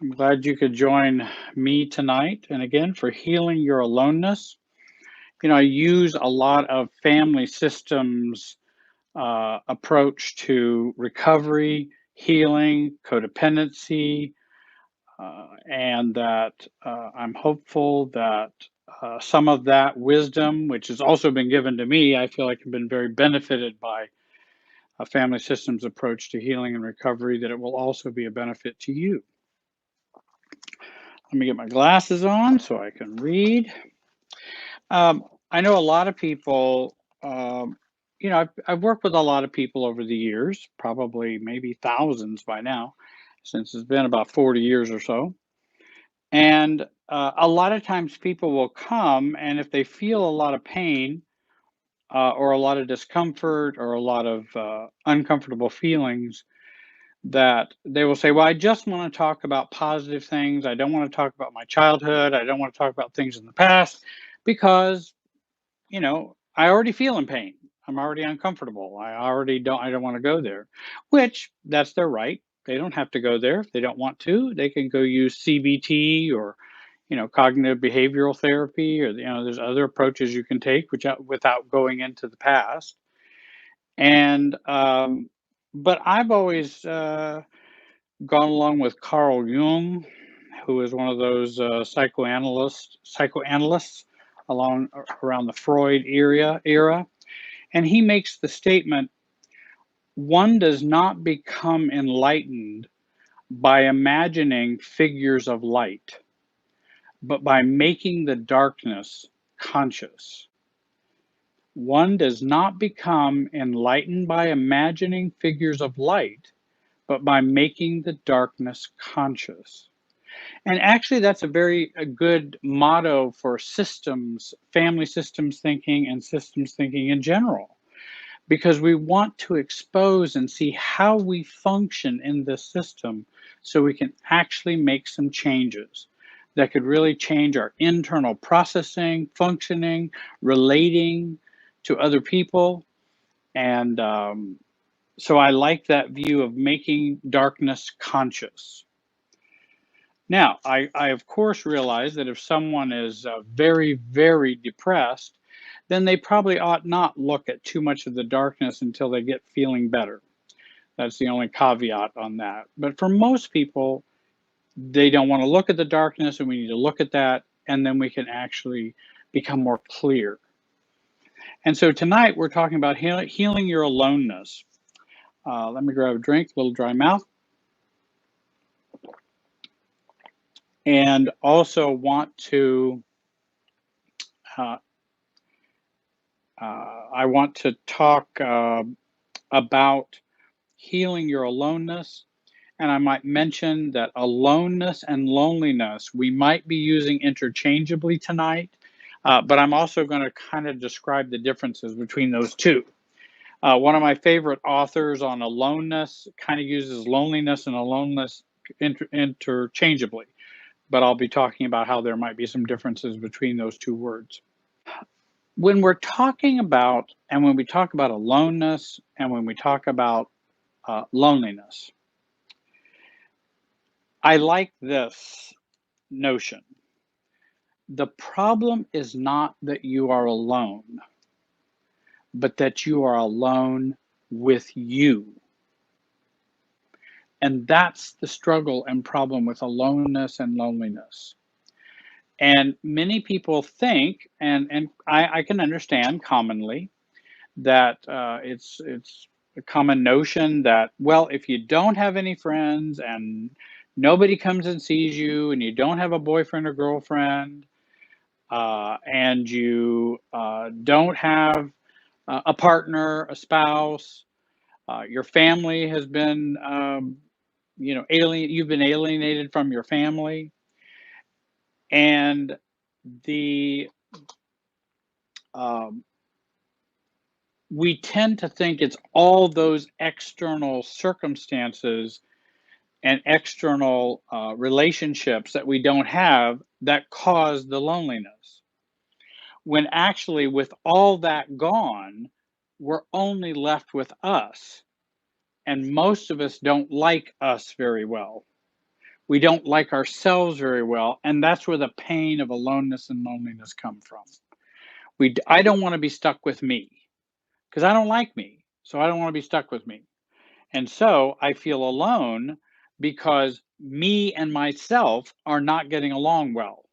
I'm glad you could join me tonight. And again, for healing your aloneness. I use a lot of family systems approach to recovery, healing, codependency, and that I'm hopeful that some of that wisdom, which has also been given to me, I feel like I've been very benefited by a family systems approach to healing and recovery, that it will also be a benefit to you. Let me get my glasses on so I can read. I know a lot of people, I've worked with a lot of people over the years, probably maybe thousands by now, since it's been about 40 years or so. And a lot of times people will come, and if they feel a lot of pain or a lot of discomfort or a lot of uncomfortable feelings, that they will say, well, I just want to talk about positive things. I don't want to talk about my childhood. I don't want to talk about things in the past because, I already feel in pain. I'm already uncomfortable. I don't want to go there, which that's their right. They don't have to go there if they don't want to. They can go use CBT or, cognitive behavioral therapy, or, there's other approaches you can take without going into the past. And, but I've always gone along with Carl Jung, who is one of those psychoanalysts along around the Freud era, and he makes the statement: one does not become enlightened by imagining figures of light, but by making the darkness conscious. One does not become enlightened by imagining figures of light, but by making the darkness conscious. And actually, that's a good motto for systems, family systems thinking, and systems thinking in general, because we want to expose and see how we function in this system so we can actually make some changes that could really change our internal processing, functioning, relating to other people. And so I like that view of making darkness conscious. Now, I of course realize that if someone is very, very depressed, then they probably ought not look at too much of the darkness until they get feeling better. That's the only caveat on that. But for most people, they don't want to look at the darkness, and we need to look at that, and then we can actually become more clear. And so tonight we're talking about healing your aloneness. Let me grab a drink, a little dry mouth. And also want to uh, I want to talk about healing your aloneness. And I might mention that aloneness and loneliness we might be using interchangeably tonight, but I'm also going to kind of describe the differences between those two. One of my favorite authors on aloneness kind of uses loneliness and aloneness interchangeably, but I'll be talking about how there might be some differences between those two words. When we're talking about, and when we talk about aloneness, and when we talk about loneliness, I like this notion. The problem is not that you are alone, but that you are alone with you. And that's the struggle and problem with aloneness and loneliness. And many people think, and I can understand commonly, that it's a common notion that, well, if you don't have any friends and nobody comes and sees you, and you don't have a boyfriend or girlfriend, and you don't have a partner, a spouse, your family has been, you've been alienated from your family, and the um, we tend to think it's all those external circumstances and external relationships that we don't have that cause the loneliness. When actually, with all that gone, we're only left with us. And most of us don't like us very well. We don't like ourselves very well, and that's where the pain of aloneness and loneliness come from. I don't want to be stuck with me because I don't like me. So I don't want to be stuck with me. And so I feel alone because me and myself are not getting along well.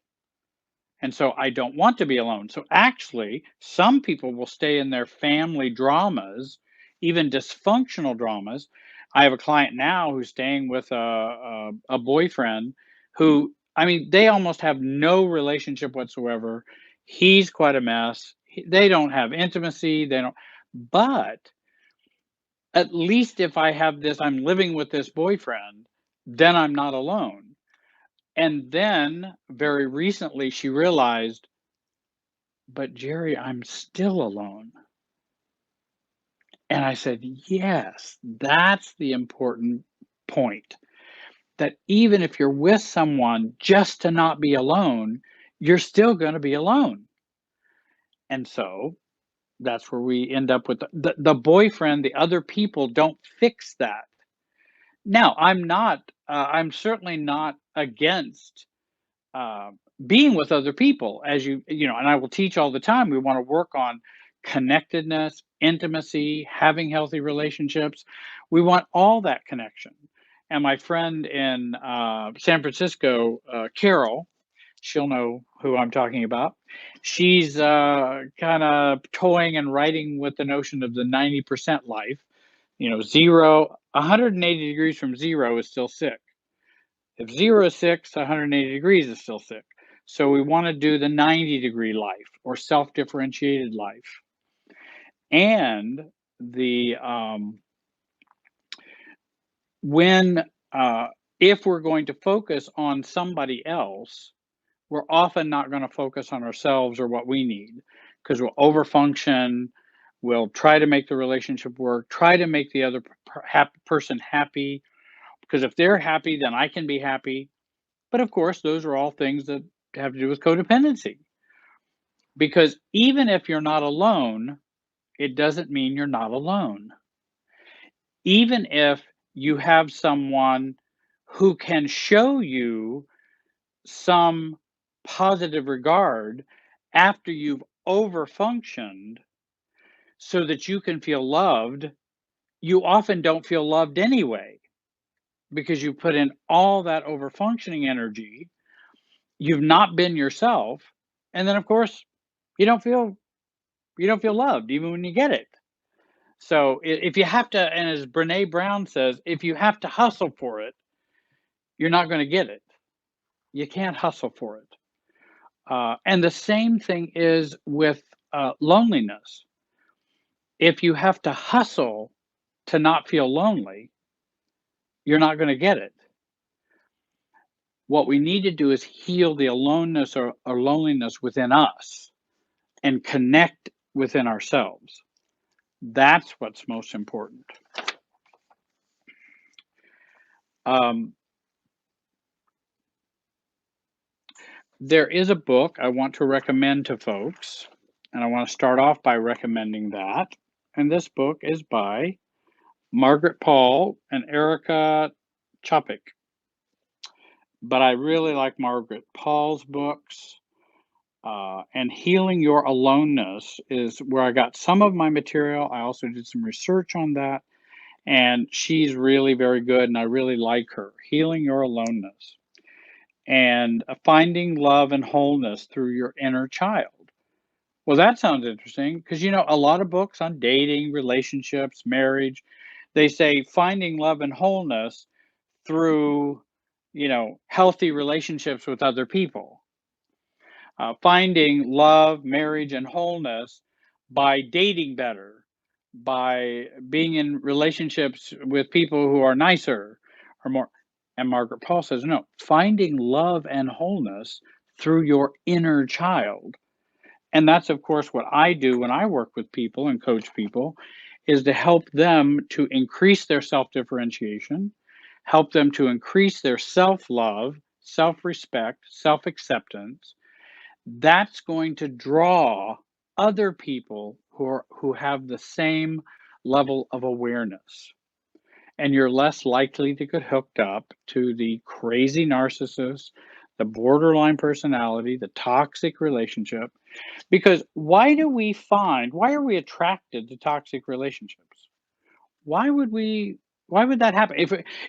And so I don't want to be alone. So actually, some people will stay in their family dramas, even dysfunctional dramas. I have a client now who's staying with a boyfriend who, I mean, they almost have no relationship whatsoever. He's quite a mess. They don't have intimacy. They don't, but at least if I have this, I'm living with this boyfriend, then I'm not alone. And then very recently she realized, but Jerry, I'm still alone. And I said, yes, that's the important point. That even if you're with someone just to not be alone, you're still going to be alone. And so that's where we end up with the boyfriend, the other people don't fix that. Now, I'm certainly not against uh, being with other people, as and I will teach all the time. We want to work on connectedness, intimacy, having healthy relationships. We want all that connection. And my friend in San Francisco, Carol, she'll know who I'm talking about. She's kind of toying and writing with the notion of the 90% life. Zero, 180 degrees from zero is still sick. If 0 is 6, 180 degrees is still sick. So we want to do the 90-degree life or self-differentiated life. And the when if we're going to focus on somebody else, we're often not going to focus on ourselves or what we need because we'll overfunction. We'll try to make the relationship work, try to make the other person happy because if they're happy, then I can be happy. But of course, those are all things that have to do with codependency. Because even if you're not alone, it doesn't mean you're not alone. Even if you have someone who can show you some positive regard after you've overfunctioned so that you can feel loved, you often don't feel loved anyway because you put in all that overfunctioning energy. You've not been yourself, and then of course you don't feel you don't feel loved even when you get it. So if you have to, and as Brene Brown says, if you have to hustle for it, you're not going to get it. You can't hustle for it. And the same thing is with loneliness. If you have to hustle to not feel lonely, you're not going to get it. What we need to do is heal the aloneness or loneliness within us and connect within ourselves. That's what's most important. Um, there is a book I want to recommend to folks, and I want to start off by recommending that. And this book is by Margaret Paul and Erica Chopik. But I really like Margaret Paul's books. And Healing Your Aloneness is where I got some of my material. I also did some research on that. And she's really very good, and I really like her. Healing Your Aloneness. And Finding Love and Wholeness Through Your Inner Child. Well, that sounds interesting because, a lot of books on dating, relationships, marriage, they say finding love and wholeness through, healthy relationships with other people. Finding love, marriage, and wholeness by dating better, by being in relationships with people who are nicer or more. And Margaret Paul says, no, finding love and wholeness through your inner child. And that's, of course, what I do when I work with people and coach people is to help them to increase their self-differentiation, help them to increase their self-love, self-respect, self-acceptance. That's going to draw other people who have the same level of awareness. and you're less likely to get hooked up to the crazy narcissist, the borderline personality, the toxic relationship. Because why are we attracted to toxic relationships? Why would we why would that happen?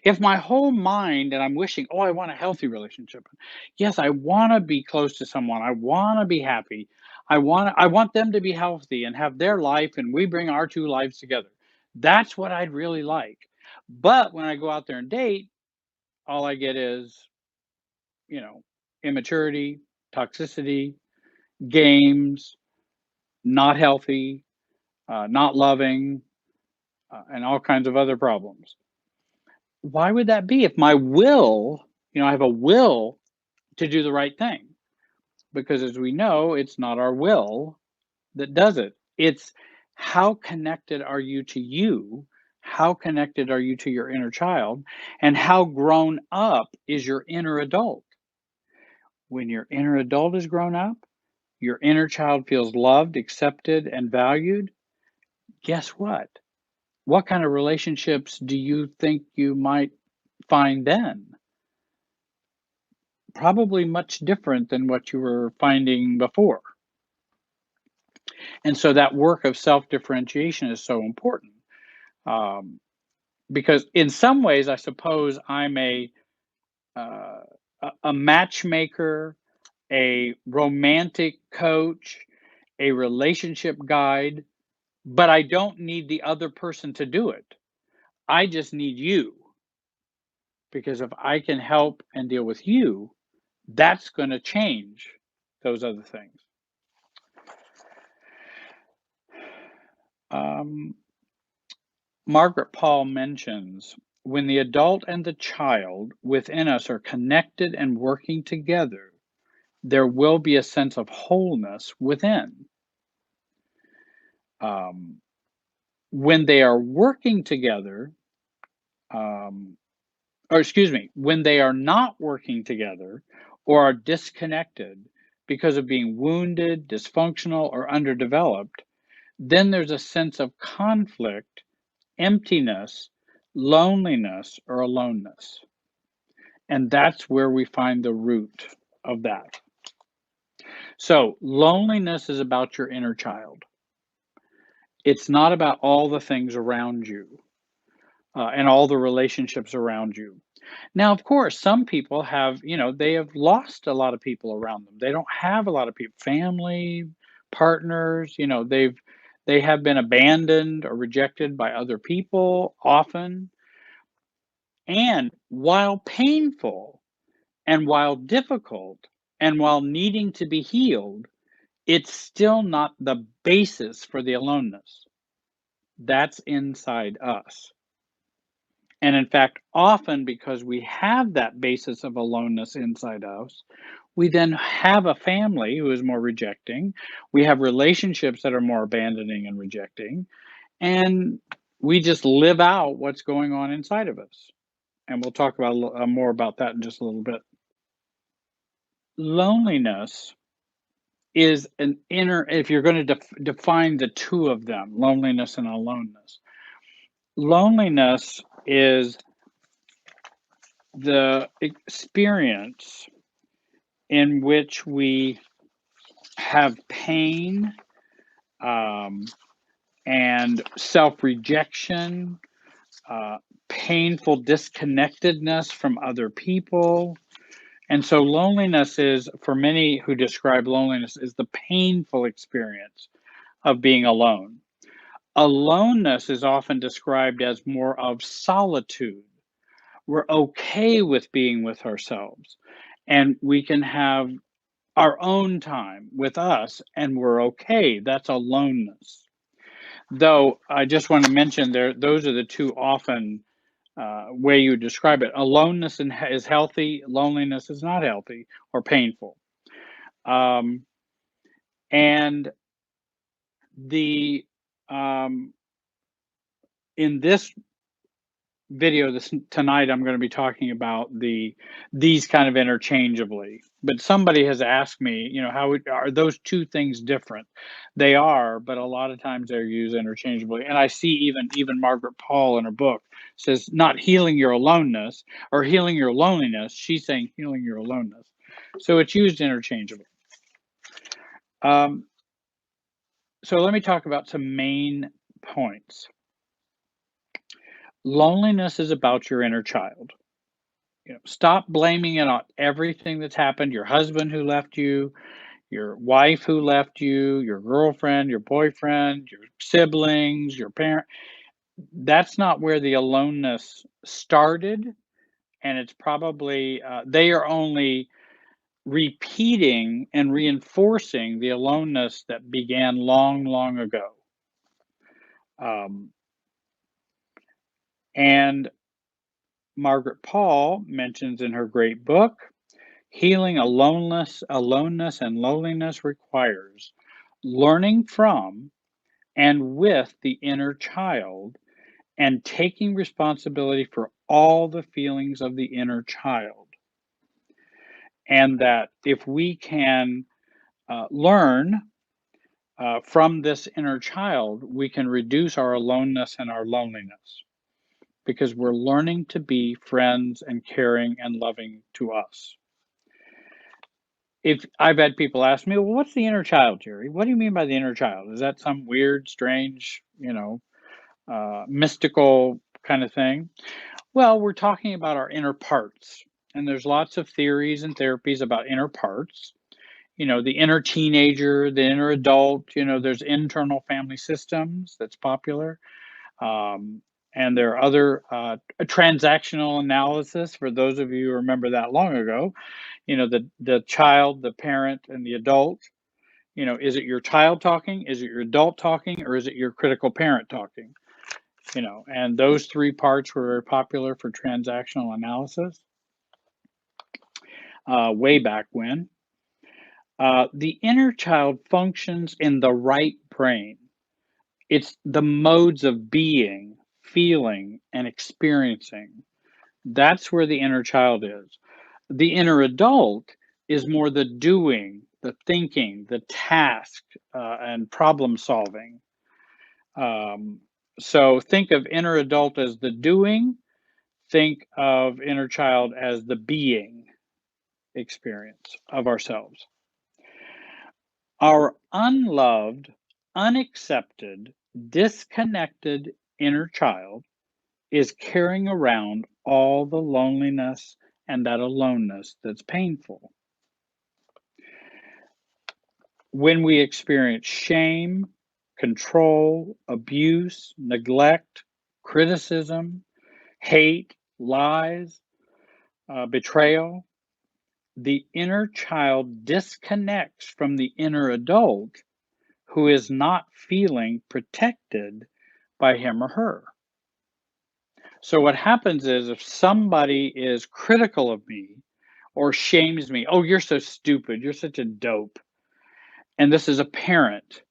If my whole mind and I'm wishing, "Oh, I want a healthy relationship." Yes, I wanna be close to someone. I wanna be happy. I want them to be healthy and have their life, and we bring our 2 lives together. That's what I'd really like. But when I go out there and date, all I get is, you know, immaturity, toxicity, games, not healthy, not loving, and all kinds of other problems. Why would that be? If my will, I have a will to do the right thing, because as we know, it's not our will that does it. It's how connected are you to you? How connected are you to your inner child? And how grown up is your inner adult? When your inner adult is grown up, your inner child feels loved, accepted, and valued. Guess what? What kind of relationships do you think you might find then? Probably much different than what you were finding before. And so that work of self differentiation is so important, um, because in some ways, I suppose I'm uh, a matchmaker, a romantic coach, a relationship guide, but I don't need the other person to do it. I just need you, because if I can help and deal with you, that's going to change those other things. Um, Margaret Paul mentions when the adult and the child within us are connected and working together, there will be a sense of wholeness within. Um, when they are working together, um, or excuse me, when they are not working together or are disconnected because of being wounded, dysfunctional, or underdeveloped, then there's a sense of conflict, emptiness, loneliness, or aloneness. And that's where we find the root of that. So, loneliness is about your inner child. It's not about all the things around you and all the relationships around you. Now, of course, some people have, they have lost a lot of people around them. They don't have a lot of people, family, partners, they have been abandoned or rejected by other people often. And while painful and while difficult and while needing to be healed, it's still not the basis for the aloneness. That's inside us. And in fact, often because we have that basis of aloneness inside us, we then have a family who is more rejecting. We have relationships that are more abandoning and rejecting. And we just live out what's going on inside of us. And we'll talk about more about that in just a little bit. Loneliness is an inner, if you're going to define the two of them, loneliness and aloneness. Loneliness is the experience in which we have pain, um, and self rejection, uh, painful disconnectedness from other people. And so, loneliness is, for many who describe loneliness, is the painful experience of being alone. Aloneness is often described as more of solitude. We're okay with being with ourselves, and we can have our own time with us, and we're okay. That's aloneness. Though I just want to mention there, those are the two often way you describe it. Aloneness is healthy. Loneliness is not healthy or painful. Um, and the um, in this video this tonight, I'm going to be talking about these kind of interchangeably. But somebody has asked me, are those two things different? They are, but a lot of times they're used interchangeably. And I see even Margaret Paul in her book says not healing your aloneness or healing your loneliness. She's saying healing your aloneness. So it's used interchangeably. Um, so let me talk about some main points. Loneliness is about your inner child. Stop blaming it on everything that's happened, your husband who left you, your wife who left you, your girlfriend, your boyfriend, your siblings, your parent. That's not where the aloneness started, and it's probably they are only repeating and reinforcing the aloneness that began long, long ago. And Margaret Paul mentions in her great book, healing aloneness and loneliness requires learning from and with the inner child and taking responsibility for all the feelings of the inner child. And that if we can learn from this inner child, we can reduce our aloneness and our loneliness because we're learning to be friends and caring and loving to us. If I've had people ask me, well, what's the inner child, Jerry? What do you mean by the inner child? Is that some weird, strange, mystical kind of thing? Well, we're talking about our inner parts, and there's lots of theories and therapies about inner parts. The inner teenager, the inner adult, there's internal family systems that's popular. And there are other transactional analysis for those of you who remember that long ago. The child, the parent, and the adult. Is it your child talking? Is it your adult talking? Or is it your critical parent talking? And those three parts were very popular for transactional analysis way back when. The inner child functions in the right brain. It's the modes of being, feeling, and experiencing. That's where the inner child is. The inner adult is more the doing, the thinking, the task, and problem solving. So think of inner adult as the doing, think of inner child as the being experience of ourselves. Our unloved, unaccepted, disconnected inner child is carrying around all the loneliness and that aloneness that's painful. When we experience shame, control, abuse, neglect, criticism, hate, lies, betrayal, the inner child disconnects from the inner adult who is not feeling protected by him or her. So what happens is if somebody is critical of me or shames me, oh, you're so stupid, you're such a dope, and this is a parent.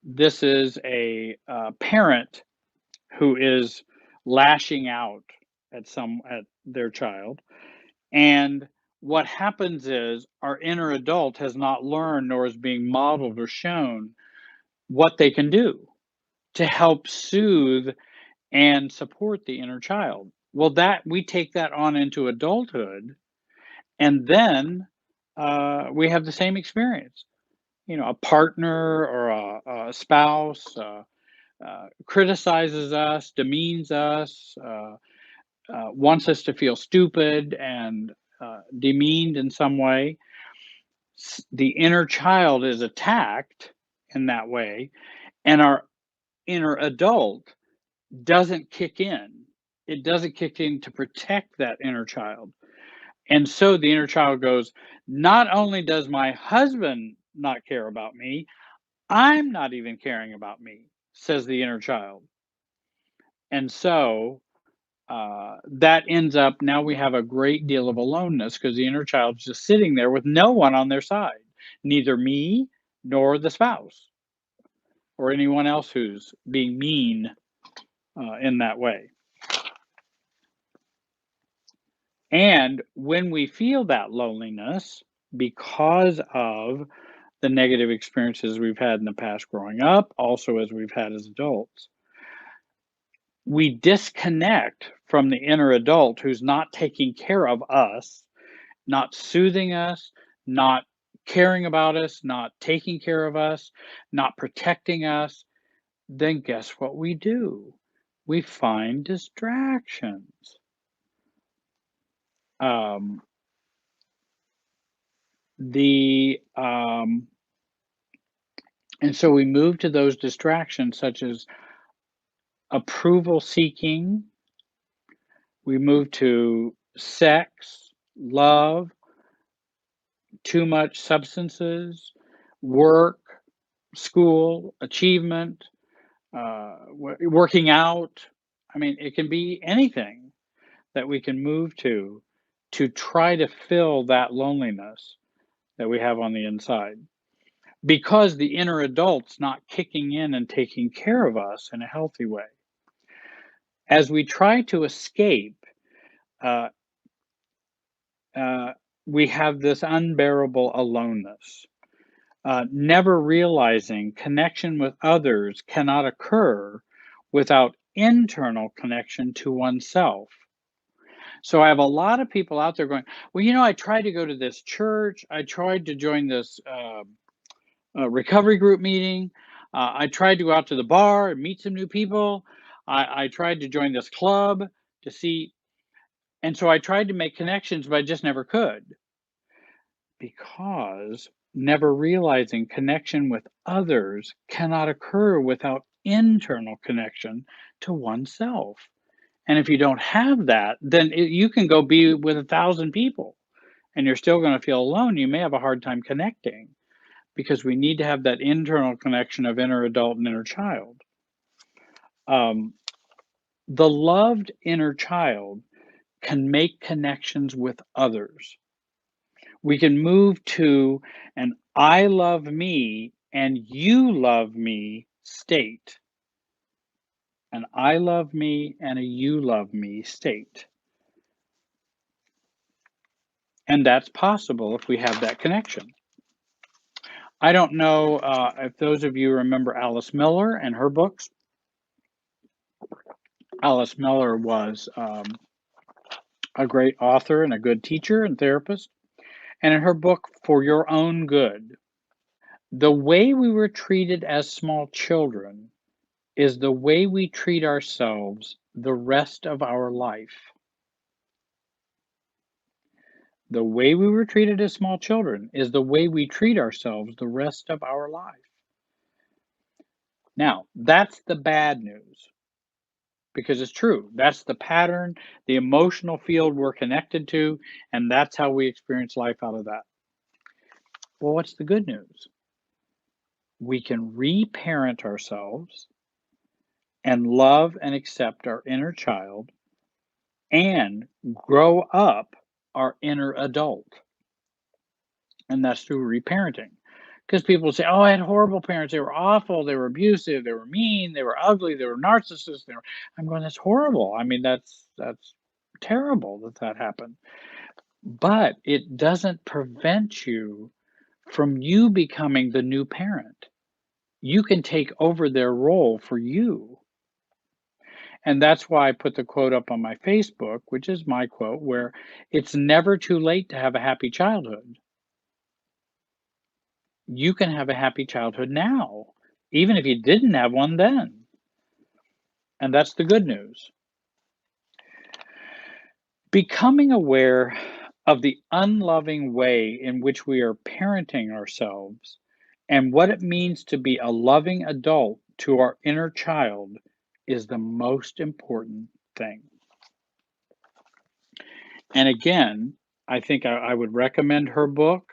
This is a parent who is lashing out at their child, and what happens is our inner adult has not learned nor is being modeled or shown what they can do to help soothe and support the inner child. Well, that we take that on into adulthood, and then we have the same experience. A partner or a spouse criticizes us, demeans us, wants us to feel stupid and demeaned in some way. The inner child is attacked in that way, and our inner adult doesn't kick in. It doesn't kick in to protect that inner child. And so the inner child goes, not only does my husband not care about me, I'm not even caring about me, says the inner child. And so that ends up, now we have a great deal of aloneness because the inner child's just sitting there with no one on their side, neither me nor the spouse or anyone else who's being mean in that way. And when we feel that loneliness because of the negative experiences we've had in the past growing up, also as we've had as adults, we disconnect from the inner adult who's not taking care of us, not soothing us, not caring about us, not taking care of us, not protecting us. Then guess what we do? We find distractions. Um, the and so we move to those distractions such as approval seeking. We move to sex, love, too much substances, work, school, achievement, working out. I mean, it can be anything that we can move to try to fill that loneliness that we have on the inside because the inner adult's not kicking in and taking care of us in a healthy way. As we try to escape, uh, uh, we have this unbearable aloneness, never realizing connection with others cannot occur without internal connection to oneself. So I have a lot of people out there going, well, I tried to go to this church. I tried to join this recovery group meeting. I tried to go out to the bar and meet some new people. I tried to join this club to see. And so I tried to make connections, but I just never could because never realizing connection with others cannot occur without internal connection to oneself. And if you don't have that, then you can go be with 1,000 people and you're still going to feel alone. You may have a hard time connecting because we need to have that internal connection of inner adult and inner child. Um, the loved inner child can make connections with others. We can move to an I love me and you love me state. An I love me and a you love me state. And that's possible if we have that connection. I don't know if those of you remember Alice Miller and her books. Alice Miller was a great author and a good teacher and therapist. And in her book, For Your Own Good, the way we were treated as small children is the way we treat ourselves the rest of our life. The way we were treated as small children is the way we treat ourselves the rest of our life. Now, that's the bad news because it's true. That's the pattern, the emotional field we're connected to, and that's how we experience life out of that. Well, what's the good news? We can reparent ourselves and love and accept our inner child and grow up our inner adult. And that's through reparenting. Because people say, oh, I had horrible parents. They were awful. They were abusive. They were mean. They were ugly. They were narcissists. I'm going, that's horrible. I mean, that's terrible that happened. But it doesn't prevent you from you becoming the new parent. You can take over their role for you. And that's why I put the quote up on my Facebook, which is my quote, where it's never too late to have a happy childhood. You can have a happy childhood now, even if you didn't have one then. And that's the good news. Becoming aware of the unloving way in which we are parenting ourselves and what it means to be a loving adult to our inner child is the most important thing. And again, I think I would recommend her book.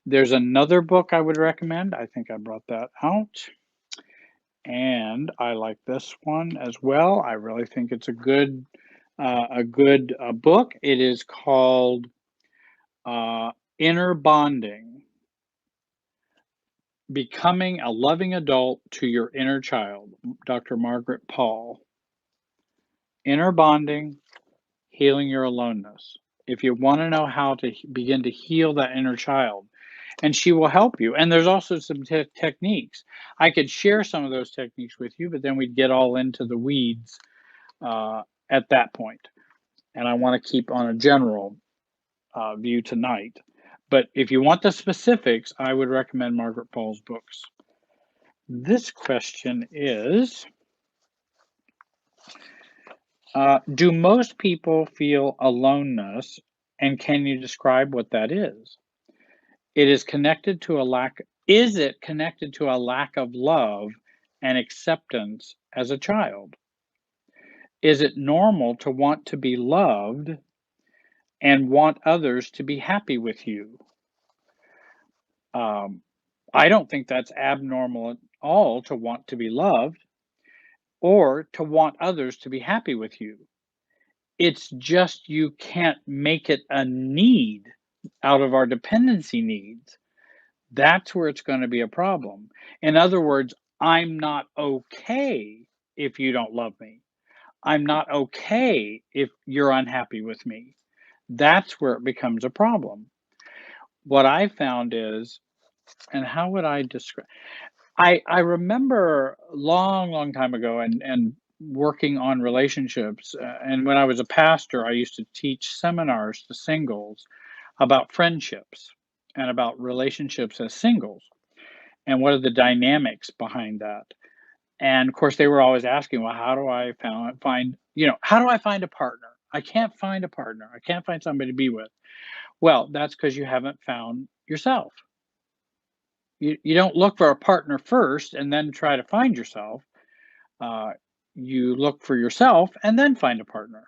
There's another book I would recommend. I think I brought that out. And I like this one as well. I really think it's a good book. It is called Inner Bonding: Becoming a Loving Adult to Your Inner Child, Dr. Margaret Paul. Inner bonding, healing your aloneness. If you want to know how to begin to heal that inner child, and she will help you. And there's also some techniques. I could share some of those techniques with you, but then we'd get all into the weeds uh, at that point. And I want to keep on a general view tonight. But if you want the specifics, I would recommend Margaret Paul's books. This question is do most people feel aloneness, and can you describe what that is? It is connected to a lack Is it connected to a lack of love and acceptance as a child? Is it normal to want to be loved and want others to be happy with you? Um, I don't think that's abnormal at all to want to be loved or to want others to be happy with you. It's just you can't make it a need out of our dependency needs. That's where it's going to be a problem. In other words, I'm not okay if you don't love me. I'm not okay if you're unhappy with me. That's where it becomes a problem. What I found is, and how would I describe? I remember a long, long time ago, and working on relationships. And when I was a pastor, I used to teach seminars to singles about friendships and about relationships as singles and what are the dynamics behind that. And of course, they were always asking, well, how do I how do I find a partner? I can't find a partner. I can't find somebody to be with. Well, that's because you haven't found yourself. You don't look for a partner first and then try to find yourself. Uh, you look for yourself and then find a partner.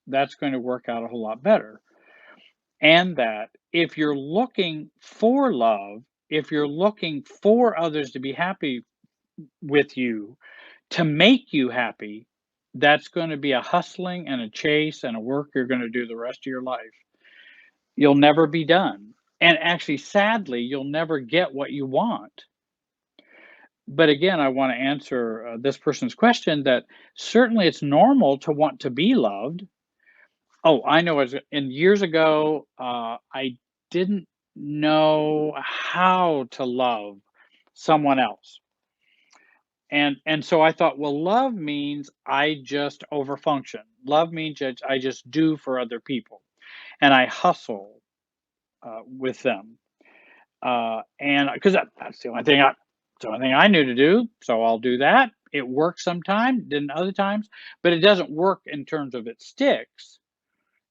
That's going to work out a whole lot better. And that if you're looking for love, if you're looking for others to be happy with you, to make you happy, that's going to be a hustling and a chase and a work you're going to do the rest of your life. You'll never be done. And actually, sadly, you'll never get what you want. But again, I want to answer this person's question that certainly it's normal to want to be loved. Oh, I know. In years ago, I didn't know how to love someone else. And so I thought, well, love means I just overfunction. Love means that I just do for other people, and I hustle with them. And because that's the only thing I knew to do, so I'll do that. It works sometimes, didn't other times, but it doesn't work in terms of it sticks.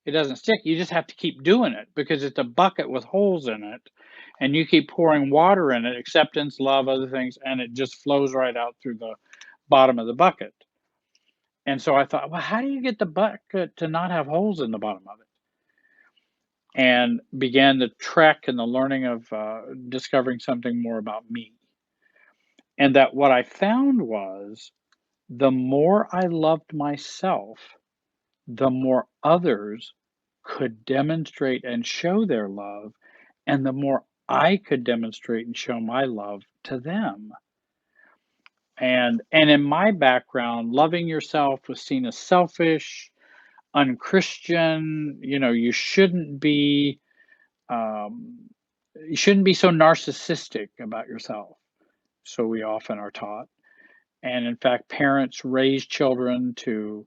It doesn't stick. You just have to keep doing it because it's a bucket with holes in it, and you keep pouring water in it, acceptance, love, other things, and it just flows right out through the bottom of the bucket. And so I thought, well, how do you get the bucket to not have holes in the bottom of it? And began the trek and the learning of discovering something more about me. And that what I found was the more I loved myself, the more others could demonstrate and show their love, and the more I could demonstrate and show my love to them. And in my background, loving yourself was seen as selfish, unchristian. Um, you shouldn't be so narcissistic about yourself. So we often are taught. And in fact, parents raise children to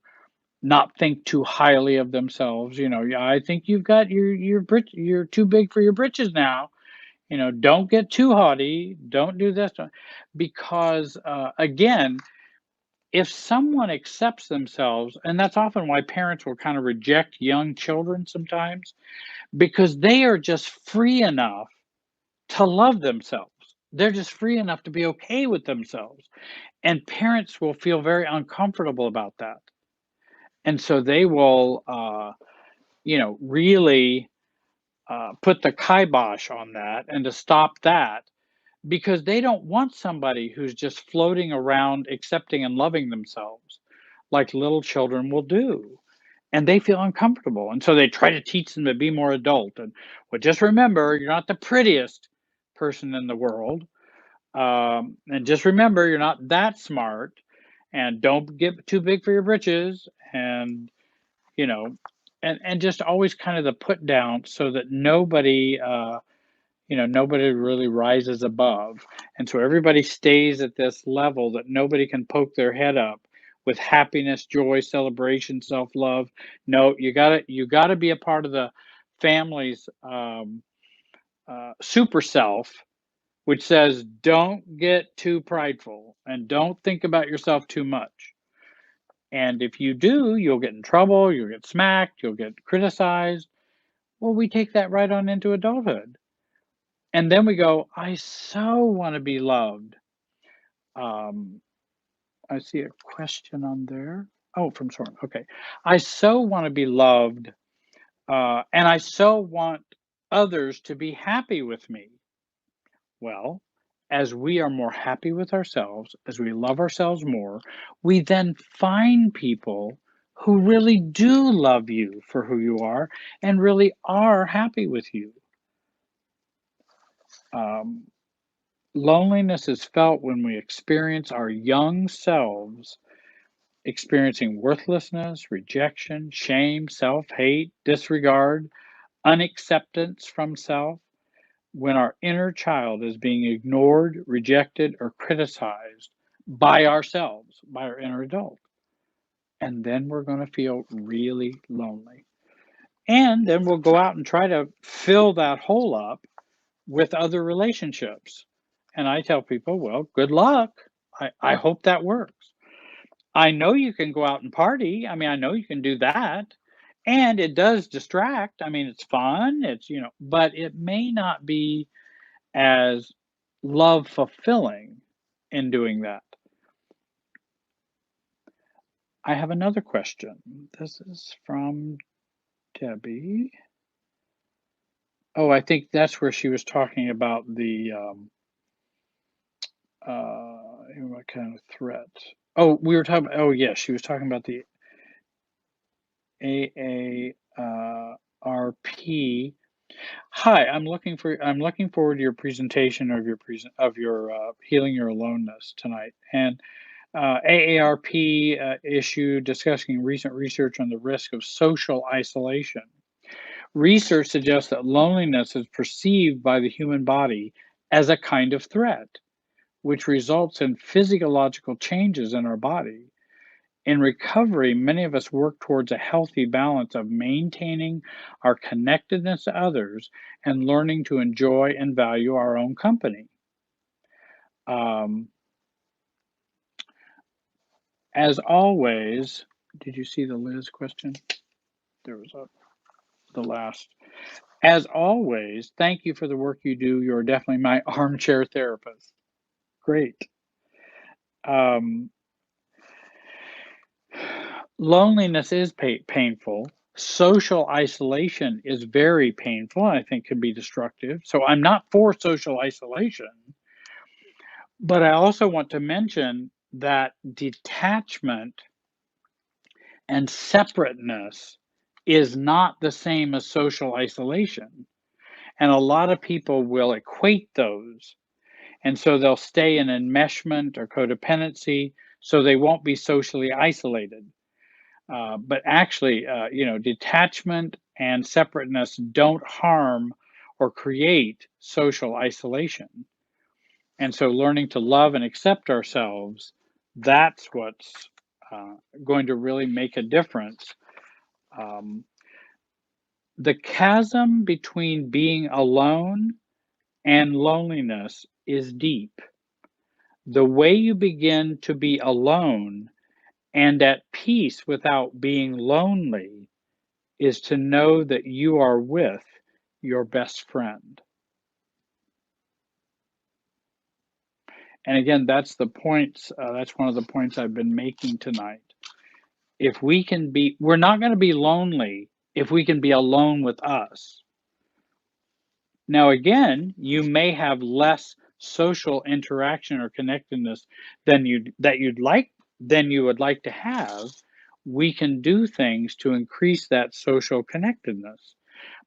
not think too highly of themselves. Yeah, I think you've got you're too big for your britches now. Don't get too haughty. Don't do this. Because again, if someone accepts themselves, and that's often why parents will kind of reject young children sometimes, because they are just free enough to love themselves. They're just free enough to be okay with themselves. And parents will feel very uncomfortable about that. And so they will, really put the kibosh on that and to stop that because they don't want somebody who's just floating around accepting and loving themselves like little children will do. And they feel uncomfortable. And so they try to teach them to be more adult. And well, just remember, you're not the prettiest person in the world. And just remember, you're not that smart. and don't get too big for your britches, and you know, and just always kind of the put down so that nobody nobody really rises above. And so everybody stays at this level that nobody can poke their head up with happiness, joy, celebration, self-love. No, you gotta be a part of the family's super self, which says don't get too prideful and don't think about yourself too much. And if you do, you'll get in trouble, you'll get smacked, you'll get criticized. Well, we take that right on into adulthood. And then we go, I so want to be loved. Um, I see a question on there. Oh, from Soren. Okay. I so want to be loved, and I so want others to be happy with me. Well, as we are more happy with ourselves, as we love ourselves more, we then find people who really do love you for who you are and really are happy with you. Um, Loneliness is felt when we experience our young selves experiencing worthlessness, rejection, shame, self hate, disregard, unacceptance from self, when our inner child is being ignored, rejected, or criticized by ourselves, by our inner adult. And then we're going to feel really lonely. And then we'll go out and try to fill that hole up with other relationships. And I tell people, well, good luck. I hope that works. I know you can go out and party. I mean, I know you can do that. And it does distract. I mean, it's fun. But it may not be as love fulfilling in doing that. I have another question. This is from Debbie. Oh, I think that's where she was talking about the what kind of threat? Oh, we were talking. Oh, yes, she was talking about the AARP. Hi, I'm looking forward to your presentation of your healing your aloneness tonight. And AARP issue discussing recent research on the risk of social isolation. Research suggests that loneliness is perceived by the human body as a kind of threat, which results in physiological changes in our body. In recovery, many of us work towards a healthy balance of maintaining our connectedness to others and learning to enjoy and value our own company. Um, as always, did you see the Liz question? There was the last. As always, thank you for the work you do. You're definitely my armchair therapist. Great. Um, Loneliness is painful. Social isolation is very painful, and I think can be destructive. So I'm not for social isolation, but I also want to mention that detachment and separateness is not the same as social isolation. And a lot of people will equate those. And so they'll stay in enmeshment or codependency so they won't be socially isolated. But actually, detachment and separateness don't harm or create social isolation. And so learning to love and accept ourselves, that's what's going to really make a difference. Um, the chasm between being alone and loneliness is deep. The way you begin to be alone and at peace without being lonely is to know that you are with your best friend. And again, that's one of the points I've been making tonight. If we can be, we're not going to be lonely if we can be alone with us. Now, again, you may have less social interaction or connectedness than you would like to have. We can do things to increase that social connectedness.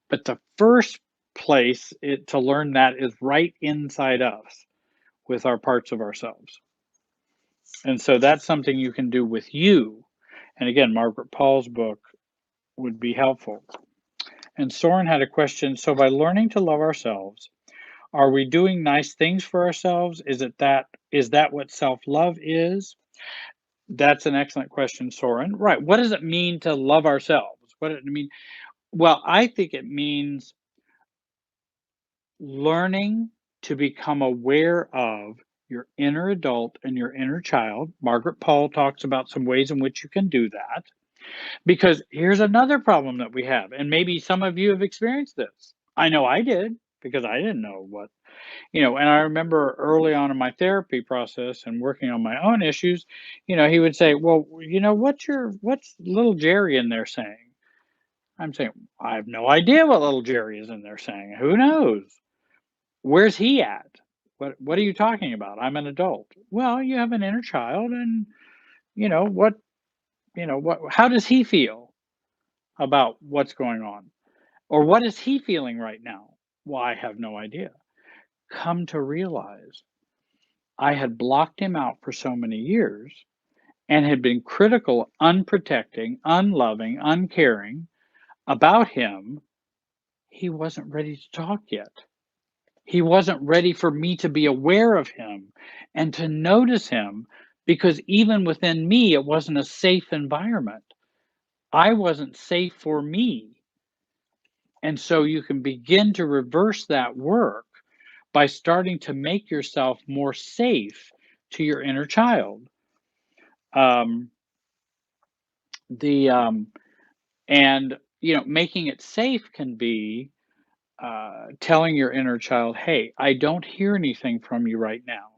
But the first place to learn that is right inside us with our parts of ourselves. And so that's something you can do with you. And again, Margaret Paul's book would be helpful. And Soren had a question. So by learning to love ourselves, are we doing nice things for ourselves? Is that what self-love is? That's an excellent question, Soren. Right. What does it mean to love ourselves? What does it mean? Well, I think it means learning to become aware of your inner adult and your inner child. Margaret Paul talks about some ways in which you can do that. Because here's another problem that we have, and maybe some of you have experienced this. I know I did because I didn't know and I remember early on in my therapy process and working on my own issues, he would say, "Well, what's little Jerry in there saying?" I'm saying, "I have no idea what little Jerry is in there saying. Who knows? Where's he at? What are you talking about? I'm an adult." Well, you have an inner child and you know what, what how does he feel about what's going on? Or what is he feeling right now? Well, I have no idea. Come to realize I had blocked him out for so many years and had been critical, unprotecting, unloving, uncaring about him. He wasn't ready to talk yet. He wasn't ready for me to be aware of him and to notice him because even within me, it wasn't a safe environment. I wasn't safe for me. And so you can begin to reverse that work by starting to make yourself more safe to your inner child. Um, the and making it safe can be telling your inner child, "Hey, I don't hear anything from you right now.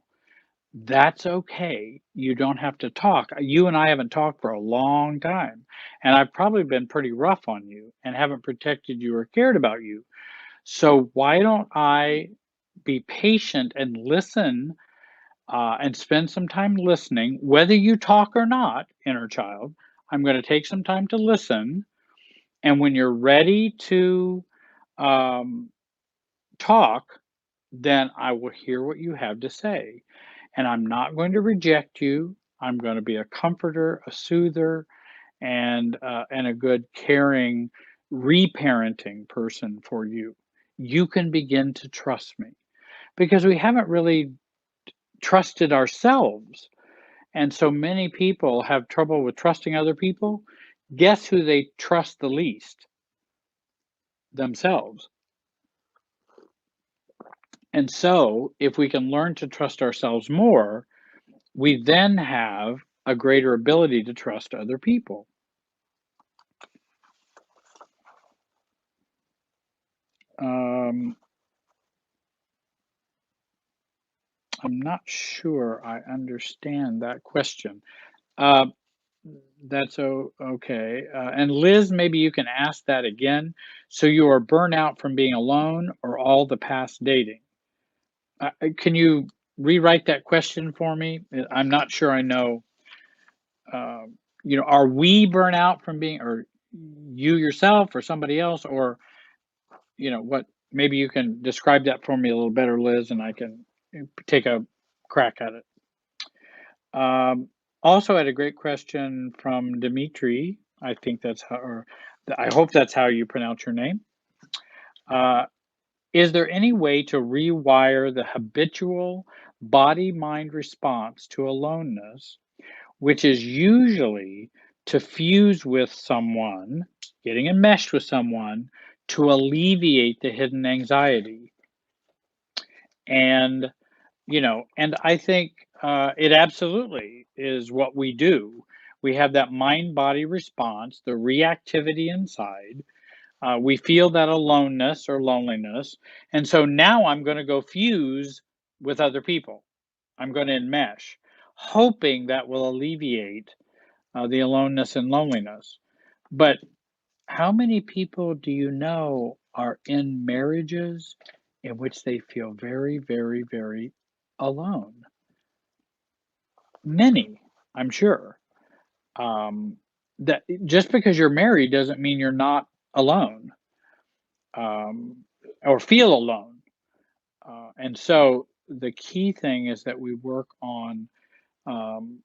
That's okay. You don't have to talk. You and I haven't talked for a long time, and I've probably been pretty rough on you and haven't protected you or cared about you. So why don't I be patient and listen and spend some time listening, whether you talk or not, inner child. I'm going to take some time to listen. And when you're ready to um, talk, then I will hear what you have to say. And I'm not going to reject you. I'm going to be a comforter, a soother, and a good, caring, reparenting person for you. You can begin to trust me because we haven't really trusted ourselves. And so many people have trouble with trusting other people. Guess who they trust the least? Themselves. And so, if we can learn to trust ourselves more, we then have a greater ability to trust other people. Um, I'm not sure I understand that question. Uh, that's okay. And Liz, maybe you can ask that again. So you are burnout from being alone or all the past dating? Can you rewrite that question for me? I'm not sure I know. Are we burnout from being, or you yourself, or somebody else, or what? Maybe you can describe that for me a little better, Liz, and I can take a crack at it. Also, had a great question from Dimitri. I think that's how, or I hope that's how you pronounce your name. Uh, Is there any way to rewire the habitual body mind response to aloneness, which is usually to fuse with someone, getting enmeshed with someone to alleviate the hidden anxiety? And, and I think it absolutely is what we do. We have that mind body response, the reactivity inside. We feel that aloneness or loneliness. And so now I'm going to go fuse with other people. I'm going to enmesh, hoping that will alleviate the aloneness and loneliness. But how many people do you know are in marriages in which they feel very, very, very alone? Many, I'm sure. Um, that just because you're married doesn't mean you're not alone, um, or feel alone. And so the key thing is that we work on um,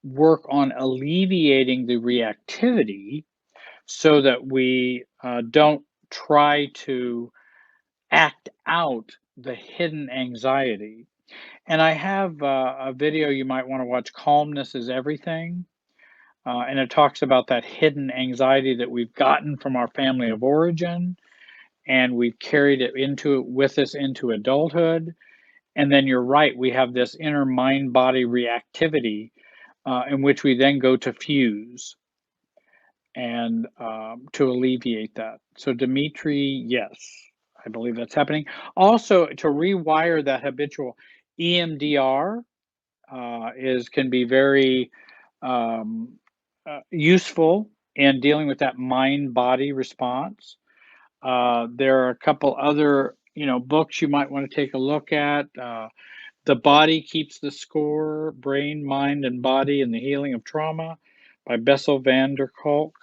work on alleviating the reactivity so that we don't try to act out the hidden anxiety. And I have a video you might want to watch. Calmness is everything. And it talks about that hidden anxiety that we've gotten from our family of origin, and we've carried it into with us into adulthood. And then you're right, we have this inner mind body reactivity in which we then go to fuse and to alleviate that. So, Dimitri, yes, I believe that's happening. Also, to rewire that habitual EMDR is can be very um, useful in dealing with that mind body response. There are a couple other books you might want to take a look at. The Body Keeps the Score: Brain, Mind, and Body in the Healing of Trauma by Bessel van der Kolk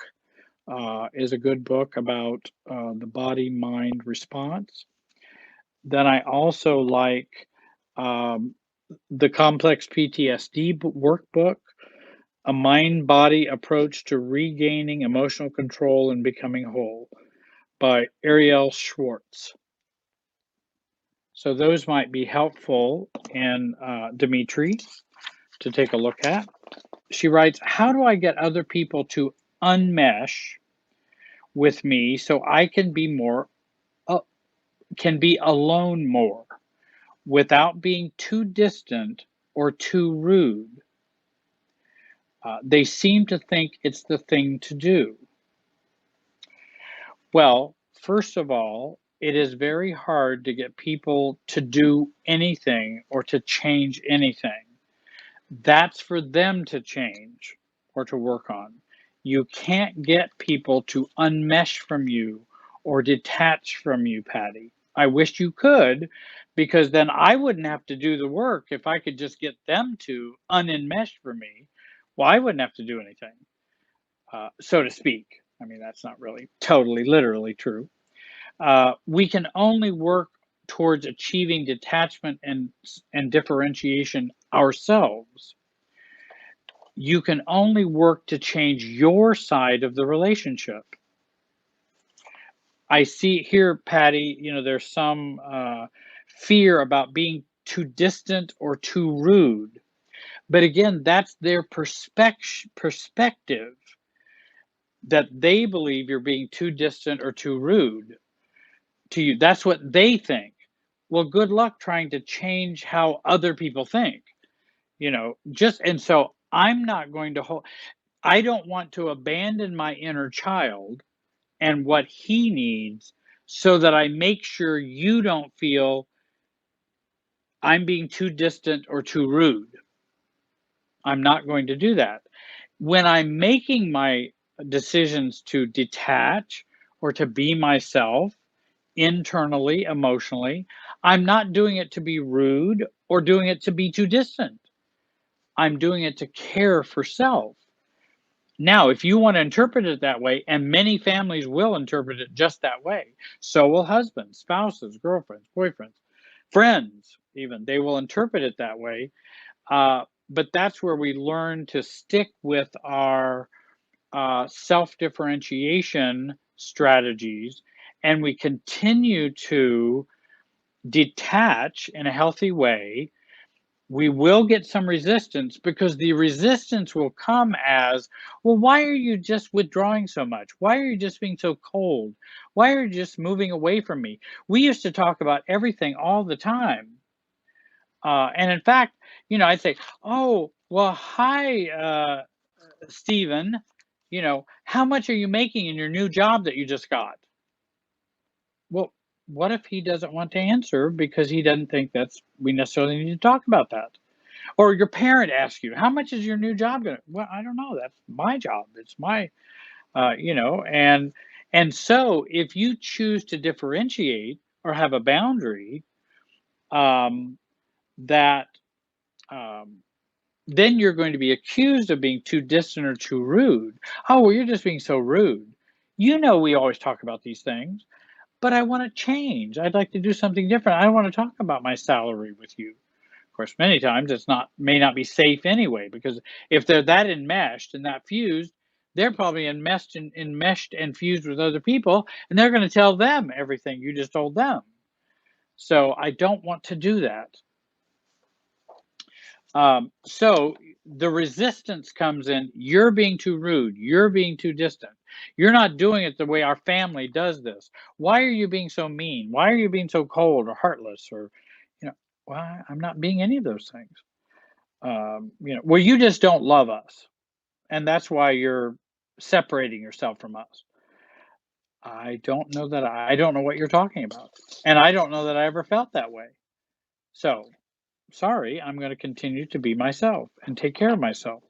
is a good book about the body mind response. Then I also like um, the Complex PTSD workbook, A Mind Body Approach to Regaining Emotional Control and Becoming Whole by Ariel Schwartz. So those might be helpful in Dimitri to take a look at. She writes, how do I get other people to unmesh with me so I can be uh, alone more without being too distant or too rude? They seem to think it's the thing to do. Well, first of all, it is very hard to get people to do anything or to change anything. That's for them to change or to work on. You can't get people to unmesh from you or detach from you, Patty. I wish you could, because then I wouldn't have to do the work if I could just get them to unenmesh from me. Well, I wouldn't have to do anything, so to speak. I mean, that's not really totally literally true. We can only work towards achieving detachment and differentiation ourselves. You can only work to change your side of the relationship. I see here, Patty, there's some fear about being too distant or too rude. But again, that's their perspective, that they believe you're being too distant or too rude to you. That's what they think. Well, good luck trying to change how other people think. Just and so I'm not going to hold. I don't want to abandon my inner child and what he needs so that I make sure you don't feel I'm being too distant or too rude. I'm not going to do that. When I'm making my decisions to detach or to be myself internally, emotionally, I'm not doing it to be rude or doing it to be too distant. I'm doing it to care for self. Now, if you want to interpret it that way, and many families will interpret it just that way, so will husbands, spouses, girlfriends, boyfriends, friends, even, they will interpret it that way. But that's where we learn to stick with our self differentiation strategies, and we continue to detach in a healthy way. We will get some resistance, because the resistance will come as, well, why are you just withdrawing so much? Why are you just being so cold? Why are you just moving away from me? We used to talk about everything all the time. And in fact, I'd say, oh, well, hi, Stephen, how much are you making in your new job that you just got? Well, what if he doesn't want to answer because he doesn't think we necessarily need to talk about that? Or your parent asks you, how much is your new job going to? Well, I don't know. That's my job. It's my, and so if you choose to differentiate or have a boundary, um, that um, then you're going to be accused of being too distant or too rude. Oh, well, you're just being so rude. We always talk about these things, but I want to change. I'd like to do something different. I don't want to talk about my salary with you. course, many times it's not may not be safe anyway, because if they're that enmeshed and that fused, they're probably enmeshed and fused with other people, and they're going to tell them everything you just told them. So I don't want to do that. So the resistance comes in. You're being too rude. You're being too distant. You're not doing it the way our family does this. Why are you being so mean? Why are you being so cold or heartless? Or, well, I'm not being any of those things. Well, you just don't love us, and that's why you're separating yourself from us. I don't know what you're talking about, and I don't know that I ever felt that way. So sorry, I'm going to continue to be myself and take care of myself.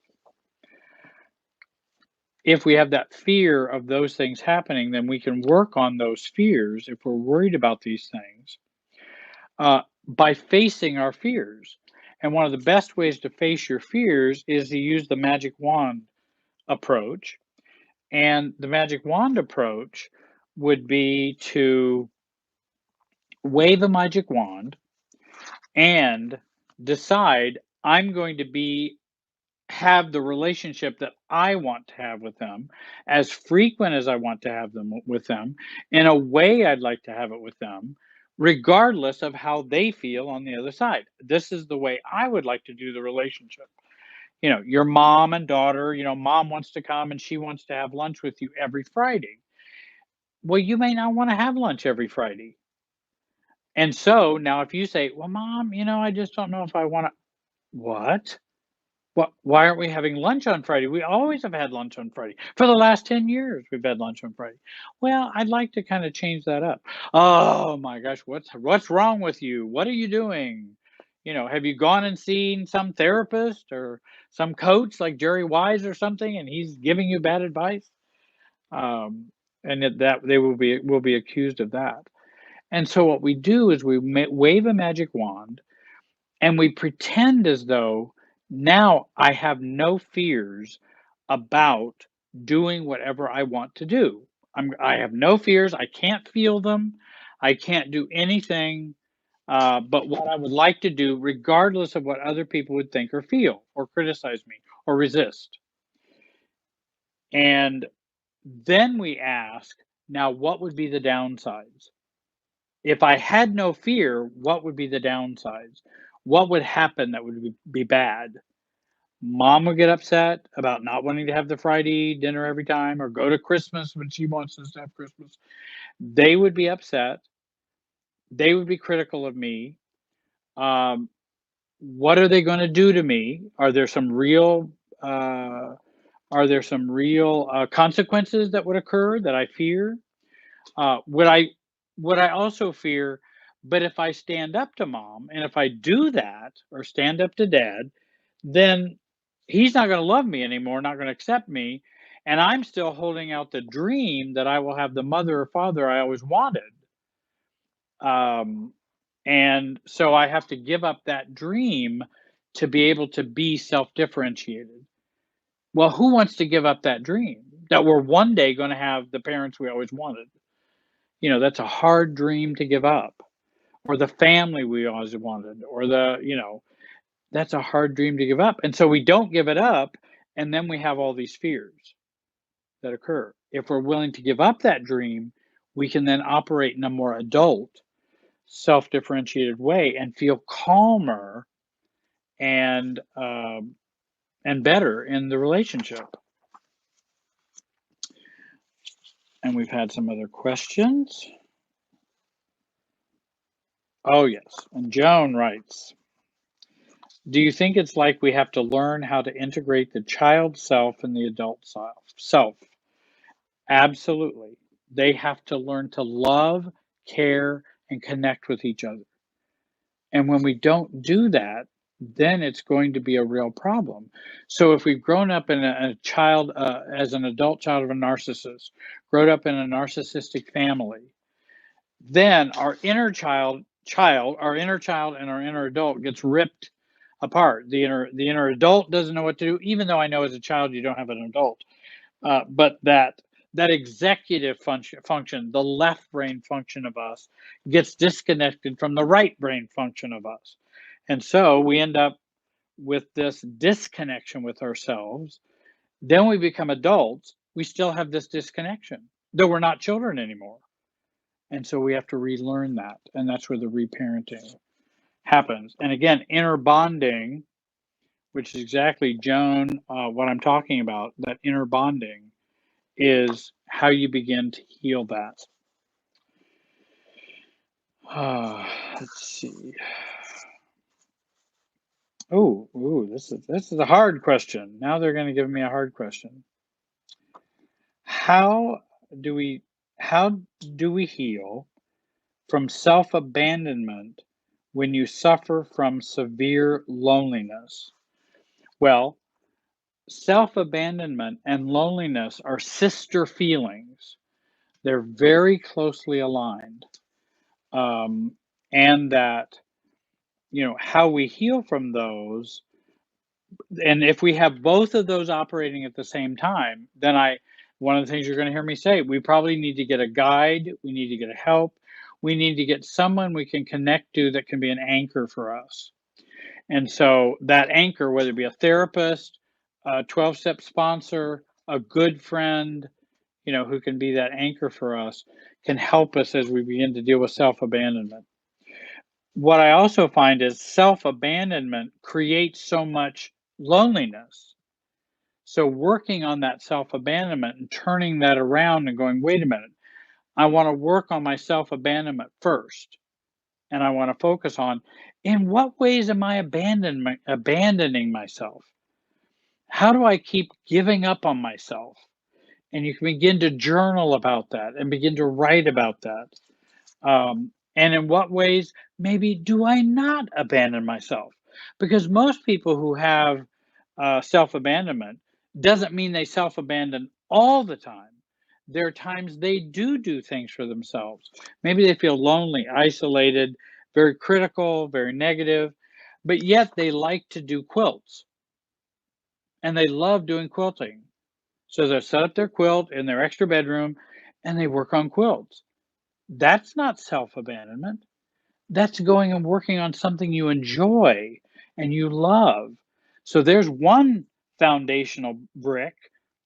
If we have that fear of those things happening, then we can work on those fears if we're worried about these things by facing our fears. And one of the best ways to face your fears is to use the magic wand approach. And the magic wand approach would be to wave a magic wand and decide I'm going to have the relationship that I want to have with them, as frequent as I want to have them with them, in a way I'd like to have it with them, regardless of how they feel on the other side. This is the way I would like to do the relationship. Your mom and daughter, mom wants to come and she wants to have lunch with you every Friday. Well, you may not want to have lunch every Friday. And so now if you say, well, mom, I just don't know if I want to. What? Why aren't we having lunch on Friday? We always have had lunch on Friday. For the last 10 years, we've had lunch on Friday. Well, I'd like to kind of change that up. Oh my gosh, what's wrong with you? What are you doing? Have you gone and seen some therapist or some coach like Jerry Wise or something, and he's giving you bad advice? And that they will be accused of that. And so what we do is we wave a magic wand and we pretend as though now I have no fears about doing whatever I want to do. I have no fears. I can't feel them. I can't do anything but what I would like to do, regardless of what other people would think or feel, or criticize me, or resist. And then we ask, now what would be the downsides? If I had no fear, what would be the downsides? What would happen that would be bad? Mom would get upset about not wanting to have the Friday dinner every time or go to Christmas when she wants us to have Christmas. They would be upset. They would be critical of me. What are they going to do to me? Uh, are there some real consequences that would occur that I fear? Would I also fear, but if I stand up to mom and if I do that or stand up to dad, then he's not going to love me anymore, not going to accept me, and I'm still holding out the dream that I will have the mother or father I always wanted. Um, and so I have to give up that dream to be able to be self-differentiated. Well, who wants to give up that dream that we're one day going to have the parents we always wanted? That's a hard dream to give up, or the family we always wanted, or that's a hard dream to give up. And so we don't give it up. And then we have all these fears that occur. If we're willing to give up that dream, we can then operate in a more adult, self differentiated way and feel calmer and, and better in the relationship. And we've had some other questions. Oh, yes. And Joan writes, do you think it's like we have to learn how to integrate the child self and the adult self? Absolutely. They have to learn to love, care, and connect with each other. And when we don't do that, then it's going to be a real problem. So if we've grown up in a child, as an adult child of a narcissist, grown up in a narcissistic family, then our inner child and our inner adult gets ripped apart. The inner adult doesn't know what to do, even though I know as a child you don't have an adult. But that executive function, the left brain function of us, gets disconnected from the right brain function of us. And so we end up with this disconnection with ourselves. Then we become adults. We still have this disconnection, though we're not children anymore. And so we have to relearn that. And that's where the reparenting happens. And again, inner bonding, which is exactly, Joan, what I'm talking about, that inner bonding is how you begin to heal that. Let's see. This is a hard question. Now they're going to give me a hard question. How do we how do we heal from self-abandonment when you suffer from severe loneliness? Well, self-abandonment and loneliness are sister feelings. They're very closely aligned. And that, how we heal from those, and if we have both of those operating at the same time, then one of the things you're going to hear me say, we probably need to get a guide, we need to get a help, we need to get someone we can connect to that can be an anchor for us. And so that anchor, whether it be a therapist, a 12-step sponsor, a good friend, who can be that anchor for us, can help us as we begin to deal with self-abandonment. What I also find is self-abandonment creates so much loneliness. So working on that self-abandonment and turning that around and going, wait a minute, I want to work on my self-abandonment first. And I want to focus on, in what ways am I abandoning myself? How do I keep giving up on myself? And you can begin to journal about that and begin to write about that. And in what ways maybe do I not abandon myself? Because most people who have self-abandonment doesn't mean they self-abandon all the time. There are times they do things for themselves. Maybe they feel lonely, isolated, very critical, very negative, but yet they like to do quilts and they love doing quilting. So they set up their quilt in their extra bedroom and they work on quilts. That's not self-abandonment. That's going and working on something you enjoy and you love. So there's one foundational brick.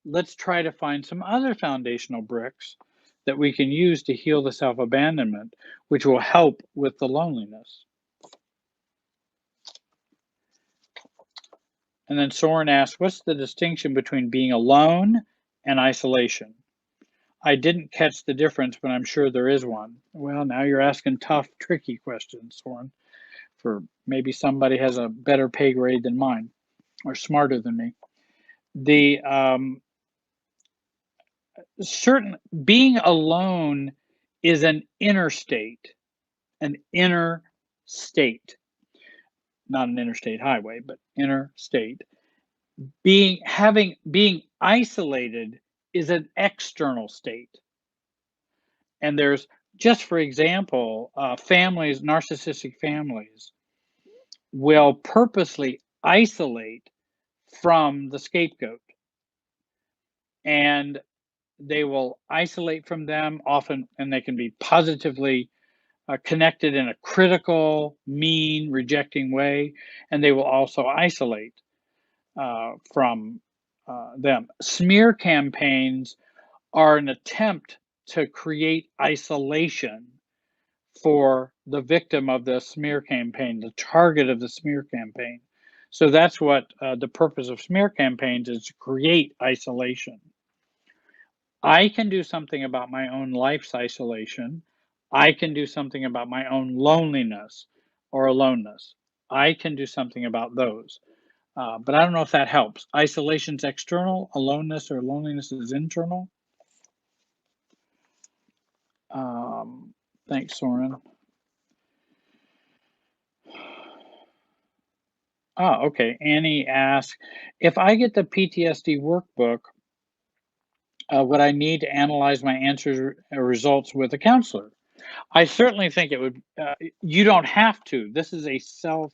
Let's try to find some other foundational bricks that we can use to heal the self-abandonment, which will help with the loneliness. And then Soren asks, what's the distinction between being alone and isolation? I didn't catch the difference, but I'm sure there is one. Well, now you're asking tough, tricky questions, Soren. For maybe somebody has a better pay grade than mine or smarter than me. The certain being alone is an inner state, not an interstate highway, but inner state. Being isolated is an external state. And there's, just for example, narcissistic families will purposely isolate from the scapegoat. And they will isolate from them often, and they can be positively connected in a critical, mean, rejecting way. And they will also isolate from them. Smear campaigns are an attempt to create isolation for the victim of the smear campaign, the target of the smear campaign. So that's what the purpose of smear campaigns is, to create isolation. I can do something about my own life's isolation. I can do something about my own loneliness or aloneness. I can do something about those. But I don't know if that helps. Isolation's external, aloneness or loneliness is internal. Thanks, Soren. Okay. Annie asks, if I get the PTSD workbook, would I need to analyze my answers or results with a counselor? I certainly think it would. You don't have to. This is a self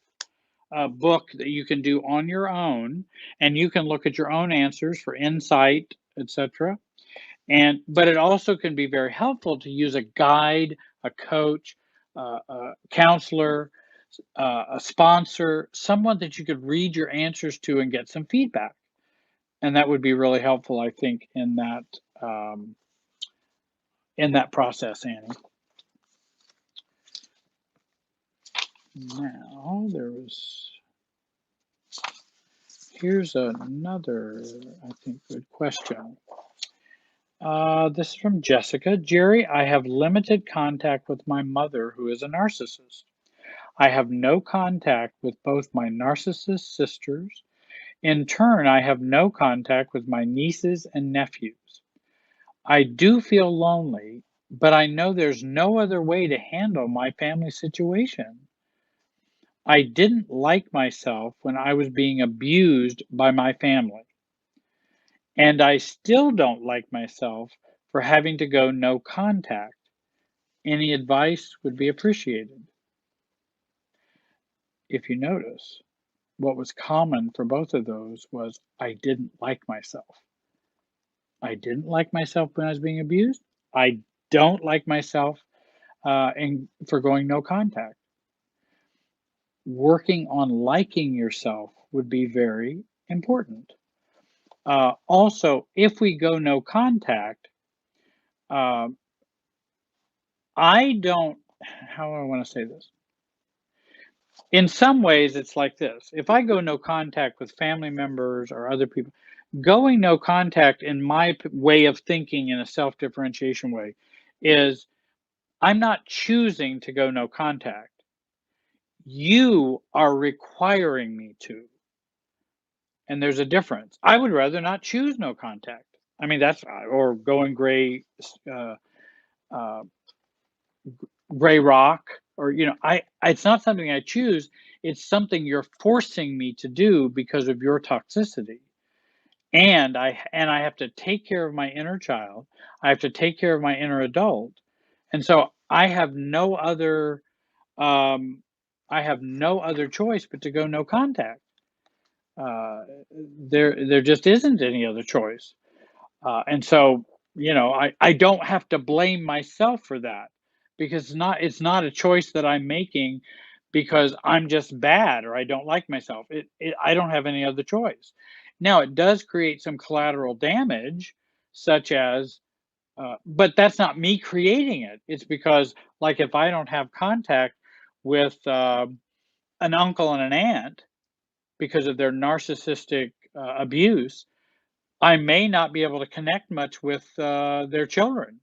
book that you can do on your own, and you can look at your own answers for insight, etc. But it also can be very helpful to use a guide, a coach, a counselor, a sponsor, someone that you could read your answers to and get some feedback. And that would be really helpful, I think, um, in that process, Annie. Now, here's another, I think, good question. This is from Jessica. Jerry, I have limited contact with my mother, who is a narcissist. I have no contact with both my narcissist sisters. In turn, I have no contact with my nieces and nephews. I do feel lonely, but I know there's no other way to handle my family situation. I didn't like myself when I was being abused by my family, and I still don't like myself for having to go no contact. Any advice would be appreciated. If you notice, what was common for both of those was I didn't like myself. I didn't like myself when I was being abused. I don't like myself for going no contact. Working on liking yourself would be very important. Also, if we go no contact, uh, I don't, how do I want to say this? In some ways, it's like this. If I go no contact with family members or other people, going no contact in my way of thinking in a self differentiation way is I'm not choosing to go no contact. You are requiring me to. And there's a difference. I would rather not choose no contact. I mean, or going uh, uh, gray rock, or, it's not something I choose. It's something you're forcing me to do because of your toxicity. And I have to take care of my inner child. I have to take care of my inner adult. And so um, I have no other choice but to go no contact. Uh, there just isn't any other choice. And so, I don't have to blame myself for that, because it's not a choice that I'm making because I'm just bad or I don't like myself. I don't have any other choice. Now, it does create some collateral damage, such as, but that's not me creating it. It's because, like, if I don't have contact with an uncle and an aunt because of their narcissistic abuse, I may not be able to connect much with their children.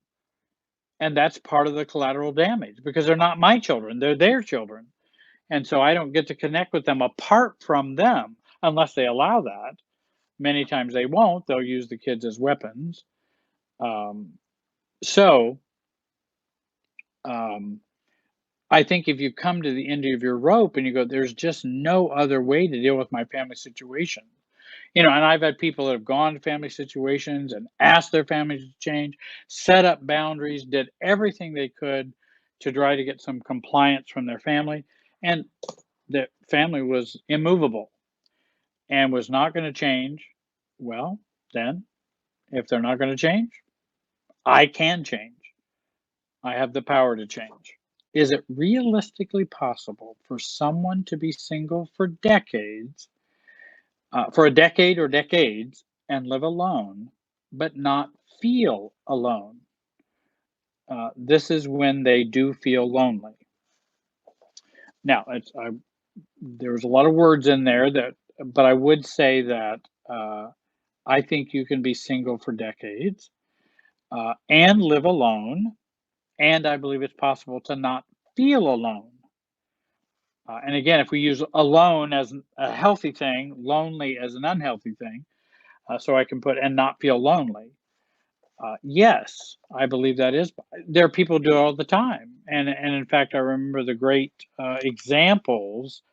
And that's part of the collateral damage because they're not my children, they're their children. And so I don't get to connect with them apart from them unless they allow that. Many times they won't, they'll use the kids as weapons. Um, so um, I think if you come to the end of your rope and you go, there's just no other way to deal with my family situation. And I've had people that have gone to family situations and asked their families to change, set up boundaries, did everything they could to try to get some compliance from their family. And the family was immovable and was not going to change. Well, then, if they're not going to change, I can change. I have the power to change. Is it realistically possible for someone to be single for a decade or decades, and live alone, but not feel alone? This is when they do feel lonely. Now, there was a lot of words in there but I would say that I think you can be single for decades and live alone, and I believe it's possible to not feel alone. And again, if we use alone as a healthy thing, lonely as an unhealthy thing, so I can put and not feel lonely. Yes, I believe that is. There are people who do it all the time, and in fact, I remember the great examples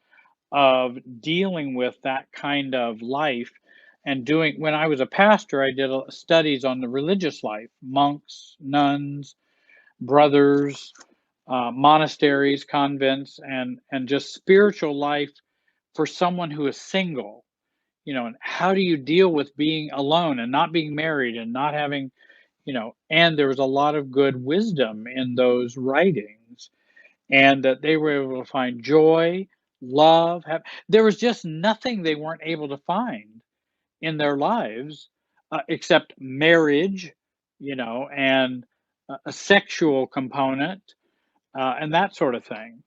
of dealing with that kind of life and doing. When I was a pastor, I did studies on the religious life, monks, nuns, brothers, monasteries, convents, and just spiritual life for someone who is single. And how do you deal with being alone and not being married and not having, and there was a lot of good wisdom in those writings. and that they were able to find joy, love, there was just nothing they weren't able to find in their lives, except marriage, and a sexual component, and that sort of thing.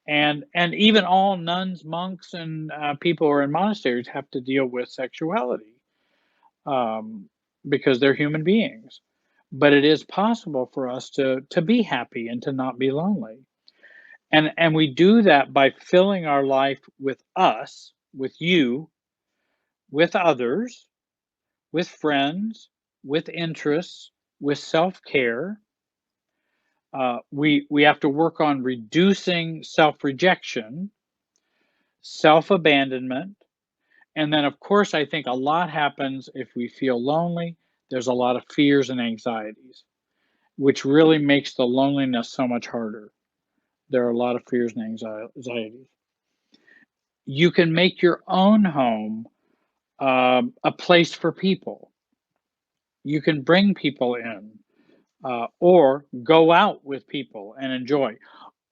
And even all nuns, monks, and people who are in monasteries have to deal with sexuality, um, because they're human beings. But it is possible for us to be happy and to not be lonely. And we do that by filling our life with us, with you, with others, with friends, with interests, with self-care. We have to work on reducing self-rejection, self-abandonment, and then of course I think a lot happens if we feel lonely. There's a lot of fears and anxieties, which really makes the loneliness so much harder. There are a lot of fears and anxieties. You can make your own home a place for people. You can bring people in, or go out with people and enjoy.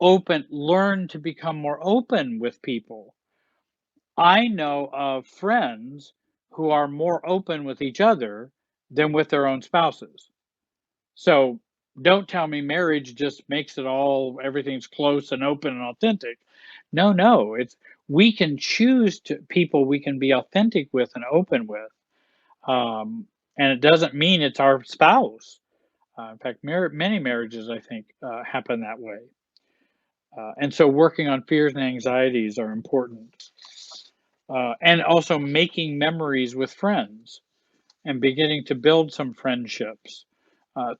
Learn to become more open with people. I know of friends who are more open with each other than with their own spouses. So don't tell me marriage just makes it all, everything's close and open and authentic. No, no, we can choose to people we can be authentic with and open with. And it doesn't mean it's our spouse. In fact, many marriages, I think, happen that way. And so working on fears and anxieties are important. And also making memories with friends and beginning to build some friendships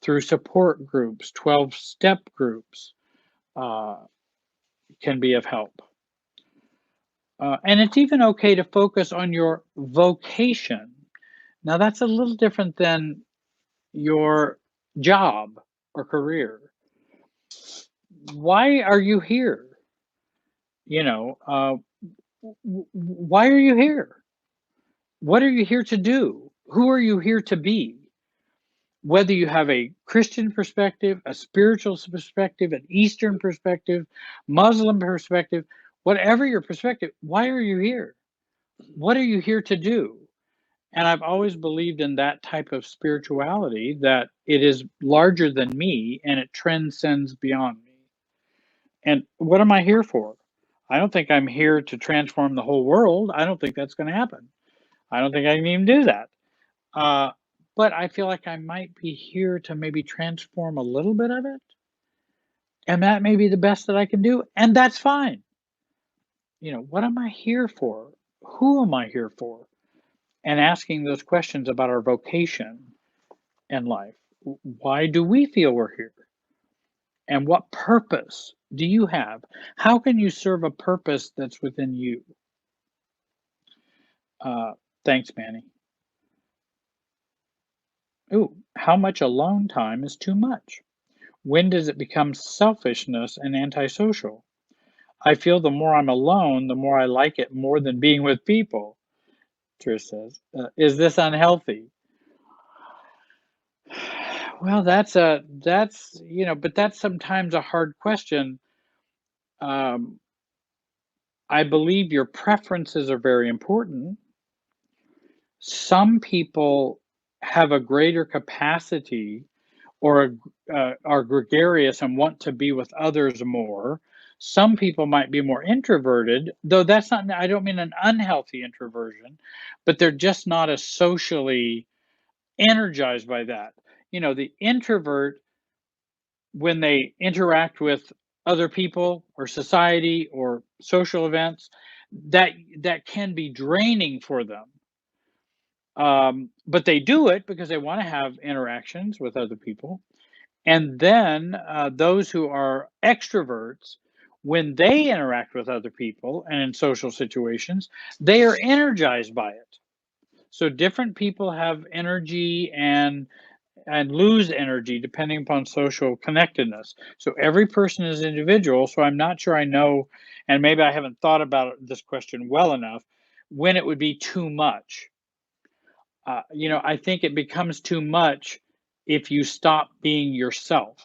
through support groups, 12-step groups, uh, can be of help. And it's even okay to focus on your vocation. Now, that's a little different than your job or career. Why are you here? You know, why are you here? What are you here to do? Who are you here to be? Whether you have a Christian perspective, a spiritual perspective, an Eastern perspective, Muslim perspective, whatever your perspective, why are you here? What are you here to do? And I've always believed in that type of spirituality, that it is larger than me and it transcends beyond me. And what am I here for? I don't think I'm here to transform the whole world. I don't think that's going to happen. I don't think I can even do that. Uh, but I feel like I might be here to maybe transform a little bit of it. And that may be the best that I can do. And that's fine. What am I here for? Who am I here for? And asking those questions about our vocation in life. Why do we feel we're here? And what purpose do you have? How can you serve a purpose that's within you? Uh, Thanks, Manny. Ooh, how much alone time is too much? When does it become selfishness and antisocial? I feel the more I'm alone, the more I like it more than being with people, Trish says. Is this unhealthy? Well, but that's sometimes a hard question. Um, I believe your preferences are very important. Some people have a greater capacity, or are gregarious and want to be with others more. Some people might be more introverted, though that's not, I don't mean an unhealthy introversion, but they're just not as socially energized by that. The introvert, when they interact with other people or society or social events, that that can be draining for them. But they do it because they want to have interactions with other people. And then those who are extroverts, when they interact with other people and in social situations, they are energized by it. So different people have energy and lose energy depending upon social connectedness. So every person is individual. So I'm not sure I know, and maybe I haven't thought about this question well enough, when it would be too much. I think it becomes too much if you stop being yourself.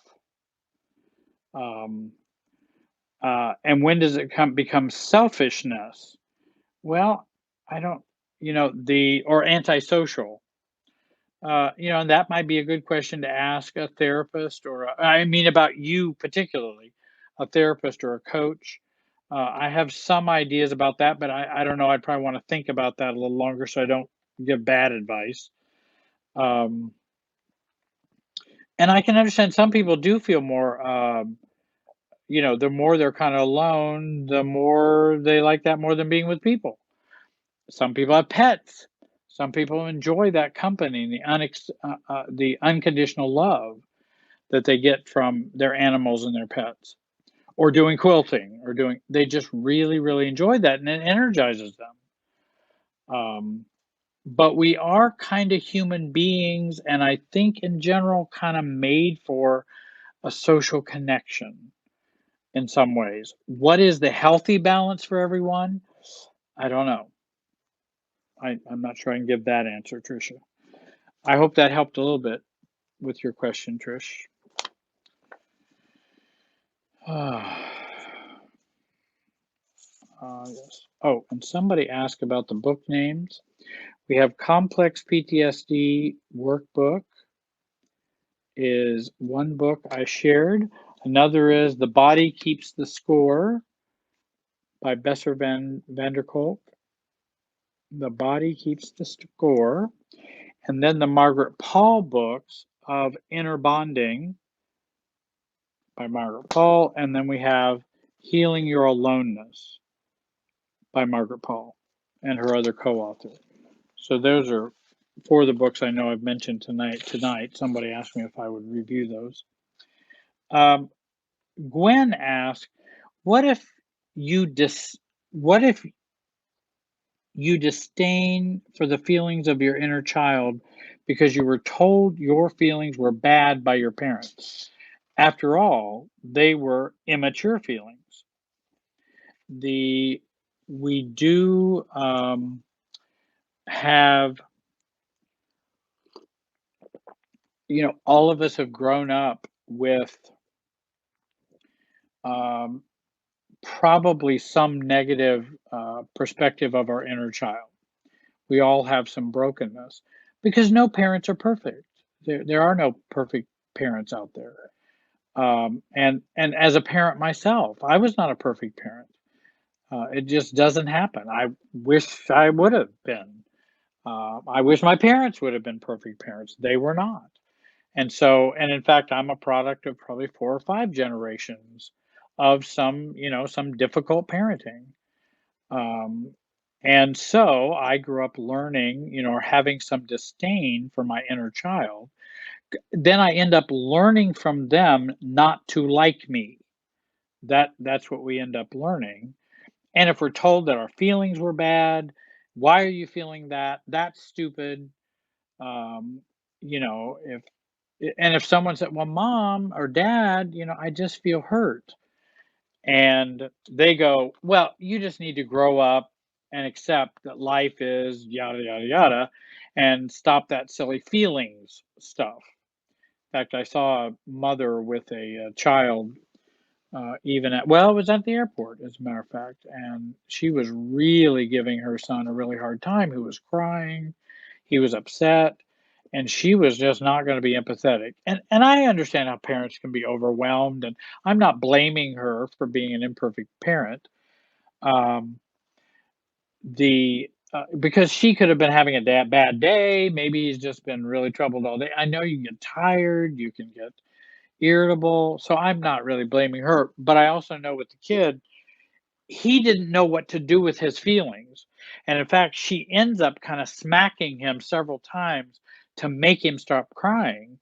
Um, And when does it become selfishness? Well, I don't, or antisocial. And that might be a good question to ask a therapist I mean, about you particularly, a therapist or a coach. I have some ideas about that, but I don't know. I'd probably want to think about that a little longer so I don't give bad advice. Um, and I can understand some people do feel more, the more they're kind of alone, the more they like that more than being with people. Some people have pets. Some people enjoy that company and the unconditional love that they get from their animals and their pets, or doing quilting, they just really, really enjoy that and it energizes them. Um, but we are kind of human beings, and I think in general, kind of made for a social connection in some ways. What is the healthy balance for everyone? I don't know. I'm not sure I can give that answer, Tricia. I hope that helped a little bit with your question, Trish. Yes. Oh, and somebody asked about the book names. We have Complex PTSD Workbook is one book I shared. Another is The Body Keeps the Score by Besser van der Kolk. The Body Keeps the Score. And then the Margaret Paul books of Inner Bonding by Margaret Paul. And then we have Healing Your Aloneness by Margaret Paul and her other co-author. So those are four of the books I know I've mentioned tonight. Somebody asked me if I would review those. Gwen asked, "What if you what if you disdain for the feelings of your inner child because you were told your feelings were bad by your parents? After all, they were immature feelings." The We do have, all of us have grown up with um, probably some negative perspective of our inner child. We all have some brokenness because no parents are perfect. There are no perfect parents out there. And as a parent myself, I was not a perfect parent. It just doesn't happen. I wish I would have been. I wish my parents would have been perfect parents. They were not. And in fact, I'm a product of probably four or five generations of some difficult parenting. Um, and so I grew up learning, or having some disdain for my inner child. Then I end up learning from them not to like me. That's what we end up learning. And if we're told that our feelings were bad, why are you feeling that? That's stupid. Um, if if someone said, "Well, mom or dad, I just feel hurt." And they go, "Well, you just need to grow up and accept that life is yada, yada, yada, and stop that silly feelings stuff." In fact, I saw a mother with a child, it was at the airport, as a matter of fact, and she was really giving her son a really hard time, who was crying, he was upset, and she was just not going to be empathetic. And I understand how parents can be overwhelmed, and I'm not blaming her for being an imperfect parent. Um, the Because she could have been having a bad day. Maybe he's just been really troubled all day. I know you can get tired, you can get irritable. So I'm not really blaming her. But I also know with the kid, he didn't know what to do with his feelings. And in fact, she ends up kind of smacking him several times to make him stop crying.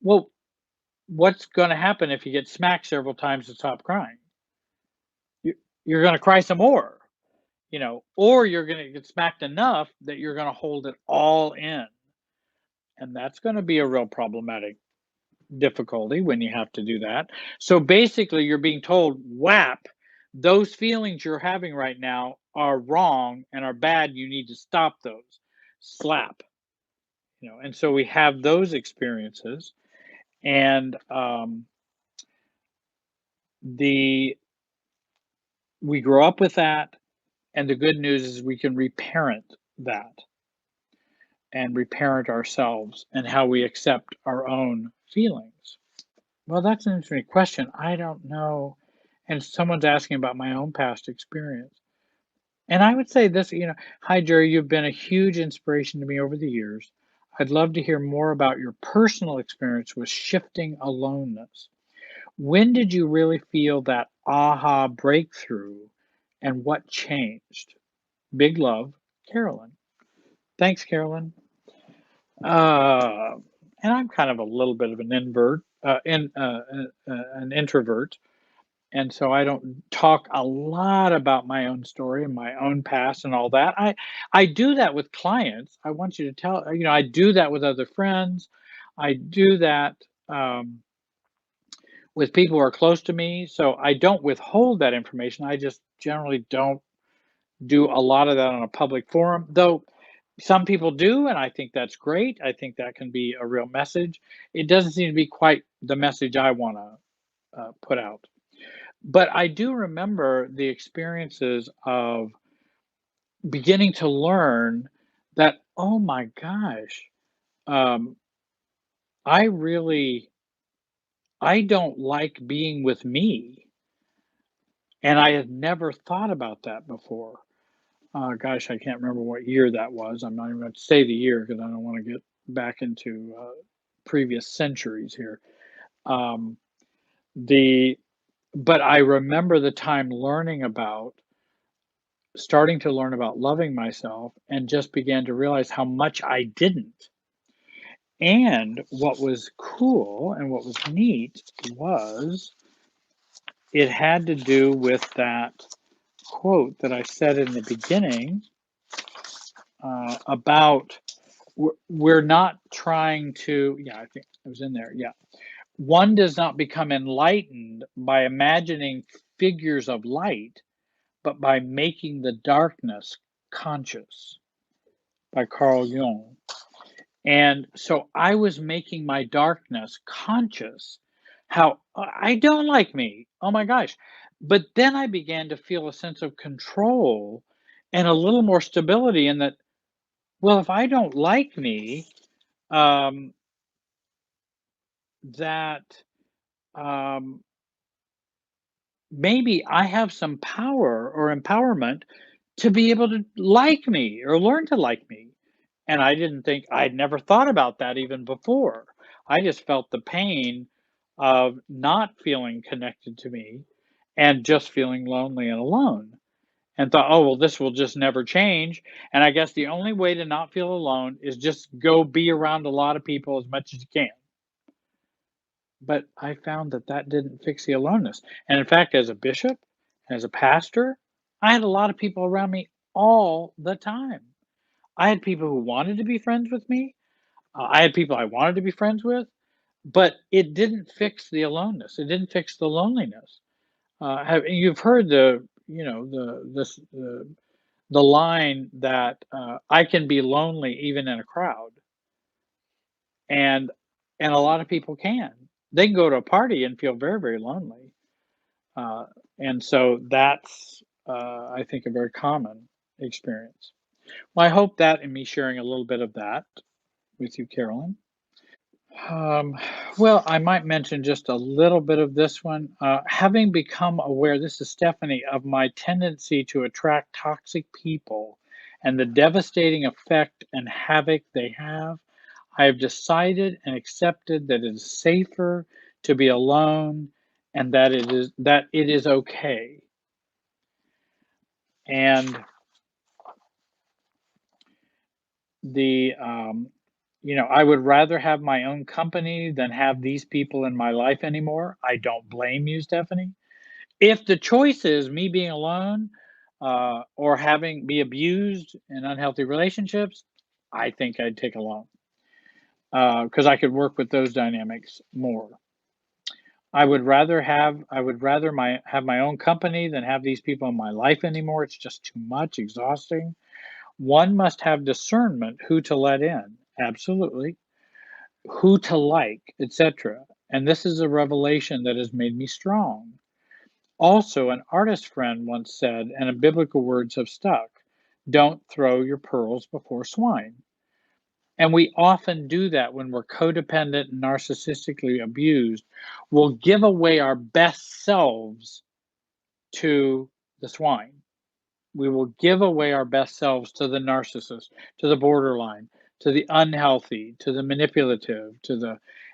Well, what's going to happen if you get smacked several times to stop crying? You, you're going to cry some more, or you're going to get smacked enough that you're going to hold it all in. And that's going to be a real problematic difficulty when you have to do that. So basically, you're being told, "WAP, those feelings you're having right now are wrong and are bad. You need to stop those." Slap. And so we have those experiences. And the we grow up with that, and the good news is we can reparent that and reparent ourselves and how we accept our own feelings. Well, that's an interesting question. I don't know. And someone's asking about my own past experience. And I would say this, hi, Jerry, you've been a huge inspiration to me over the years. I'd love to hear more about your personal experience with shifting aloneness. When did you really feel that aha breakthrough and what changed? Big love, Carolyn. Thanks, Carolyn. Uh, and I'm kind of a little bit of an an introvert, and so I don't talk a lot about my own story and my own past and all that. I do that with clients. I want you to tell, I do that with other friends. I do that with people who are close to me. So I don't withhold that information. I just generally don't do a lot of that on a public forum, though some people do, and I think that's great. I think that can be a real message. It doesn't seem to be quite the message I want to put out. But I do remember the experiences of beginning to learn that, oh my gosh, um, I really, I don't like being with me. And I had never thought about that before. Gosh, I can't remember what year that was. I'm not even going to say the year because I don't want to get back into previous centuries here. Um, the but I remember the time starting to learn about loving myself, and just began to realize how much I didn't. And what was cool and what was neat was it had to do with that quote that I said in the beginning about we're not trying to, yeah, I think it was in there. Yeah. One does not become enlightened by imagining figures of light, but by making the darkness conscious, by Carl Jung. And so I was making my darkness conscious, how I don't like me. Oh my gosh. But then I began to feel a sense of control and a little more stability in that, well, if I don't like me, um, that um, maybe I have some power or empowerment to be able to like me or learn to like me. And I didn't think I'd never thought about that even before. I just felt the pain of not feeling connected to me and just feeling lonely and alone and thought, oh, well, this will just never change. And I guess the only way to not feel alone is just go be around a lot of people as much as you can. But I found that that didn't fix the aloneness. And in fact, as a bishop, as a pastor, I had a lot of people around me all the time. I had people who wanted to be friends with me. I had people I wanted to be friends with, but it didn't fix the aloneness. It didn't fix the loneliness. You've heard the line that I can be lonely even in a crowd, and a lot of people can. They can go to a party and feel very, very lonely. Uh, and so that's, I think, a very common experience. Well, I hope that in me sharing a little bit of that with you, Carolyn. Um, well, I might mention just a little bit of this one. Having become aware, this is Stephanie, of my tendency to attract toxic people and the devastating effect and havoc they have, I have decided and accepted that it is safer to be alone and that it is okay. And the I would rather have my own company than have these people in my life anymore. I don't blame you, Stephanie. If the choice is me being alone or having be abused in unhealthy relationships, I think I'd take alone because I could work with those dynamics more. I would rather my have my own company than have these people in my life anymore. It's just too much, exhausting. One must have discernment who to let in. Absolutely. Who to like, etc. And this is a revelation that has made me strong. Also, an artist friend once said, and biblical words have stuck, don't throw your pearls before swine. And we often do that when we're codependent and narcissistically abused. We'll give away our best selves to the swine. We will give away our best selves to the narcissist, to the borderline, to the unhealthy, to the manipulative,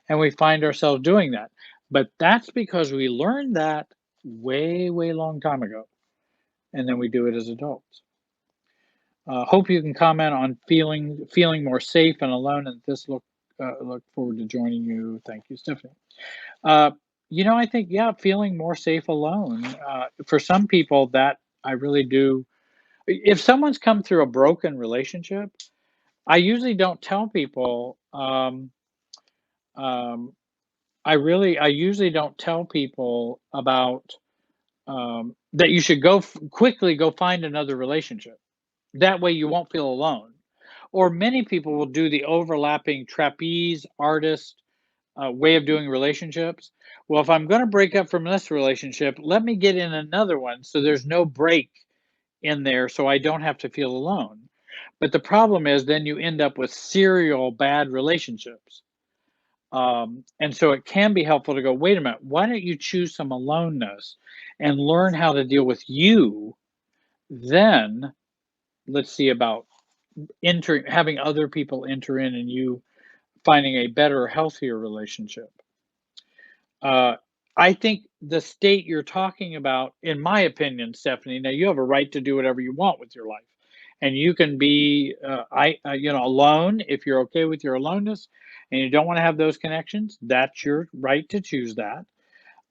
and we find ourselves doing that. But that's because we learned that way, way long time ago, and then we do it as adults. Hope you can comment on feeling more safe and alone. And this look forward to joining you. Thank you, Stephanie. Uh, I think feeling more safe alone. For some people, that I really do. If someone's come through a broken relationship, I usually don't tell people. Um, I usually don't tell people about that you should quickly go find another relationship. That way you won't feel alone. Or many people will do the overlapping trapeze artist way of doing relationships. Well, if I'm going to break up from this relationship, let me get in another one so there's no break in there so I don't have to feel alone. But the problem is then you end up with serial bad relationships. And so it can be helpful to go, wait a minute, why don't you choose some aloneness and learn how to deal with you? Then let's see about having other people enter in and you finding a better, healthier relationship. Uh, I think the state you're talking about, in my opinion, Stephanie, now you have a right to do whatever you want with your life. And you can be, alone if you're okay with your aloneness and you don't want to have those connections. That's your right to choose that.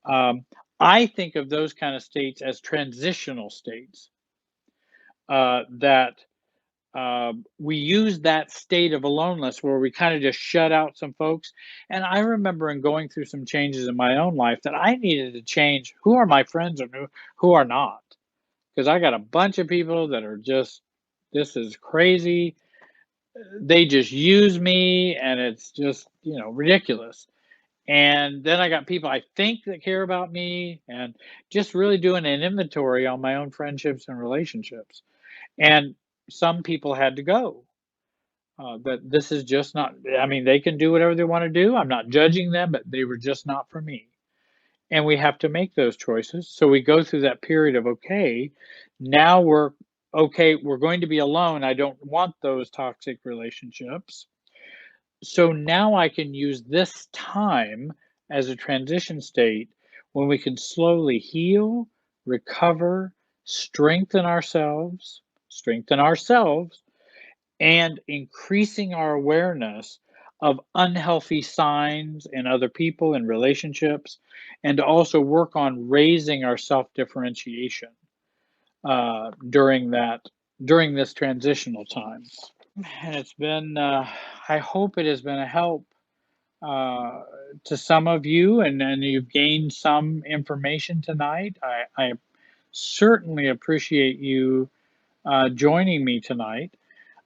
Um, I think of those kind of states as transitional states that we use that state of aloneness where we kind of just shut out some folks. And I remember in going through some changes in my own life that I needed to change who are my friends and who are not. Because I got a bunch of people that are just, this is crazy. They just use me and it's just, ridiculous. And then I got people I think that care about me and just really doing an inventory on my own friendships and relationships. And some people had to go. That this is just not, I mean, they can do whatever they want to do. I'm not judging them, but they were just not for me. And we have to make those choices. So we go through that period of, okay, now we're okay, we're going to be alone. I don't want those toxic relationships. So now I can use this time as a transition state when we can slowly heal, recover, strengthen ourselves, and increasing our awareness of unhealthy signs in other people and relationships, and to also work on raising our self-differentiation during this transitional time. And it's been, I hope it has been a help uh, to some of you, and you've gained some information tonight. I certainly appreciate you joining me tonight.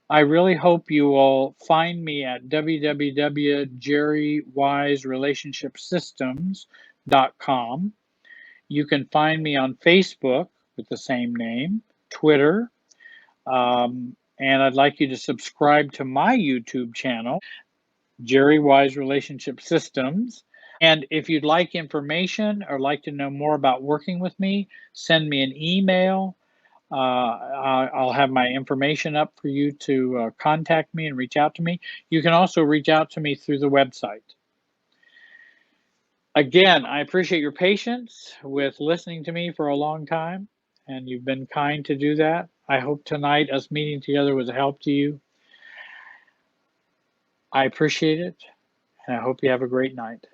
I really hope you will find me at www.jerrywiserelationshipsystems.com. You can find me on Facebook with the same name, Twitter, and I'd like you to subscribe to my YouTube channel, Jerry Wise Relationship Systems. And if you'd like information or like to know more about working with me, send me an email. I'll have my information up for you to contact me and reach out to me. You can also reach out to me through the website. Again, I appreciate your patience with listening to me for a long time, and you've been kind to do that. I hope tonight, us meeting together, was a help to you. I appreciate it, and I hope you have a great night.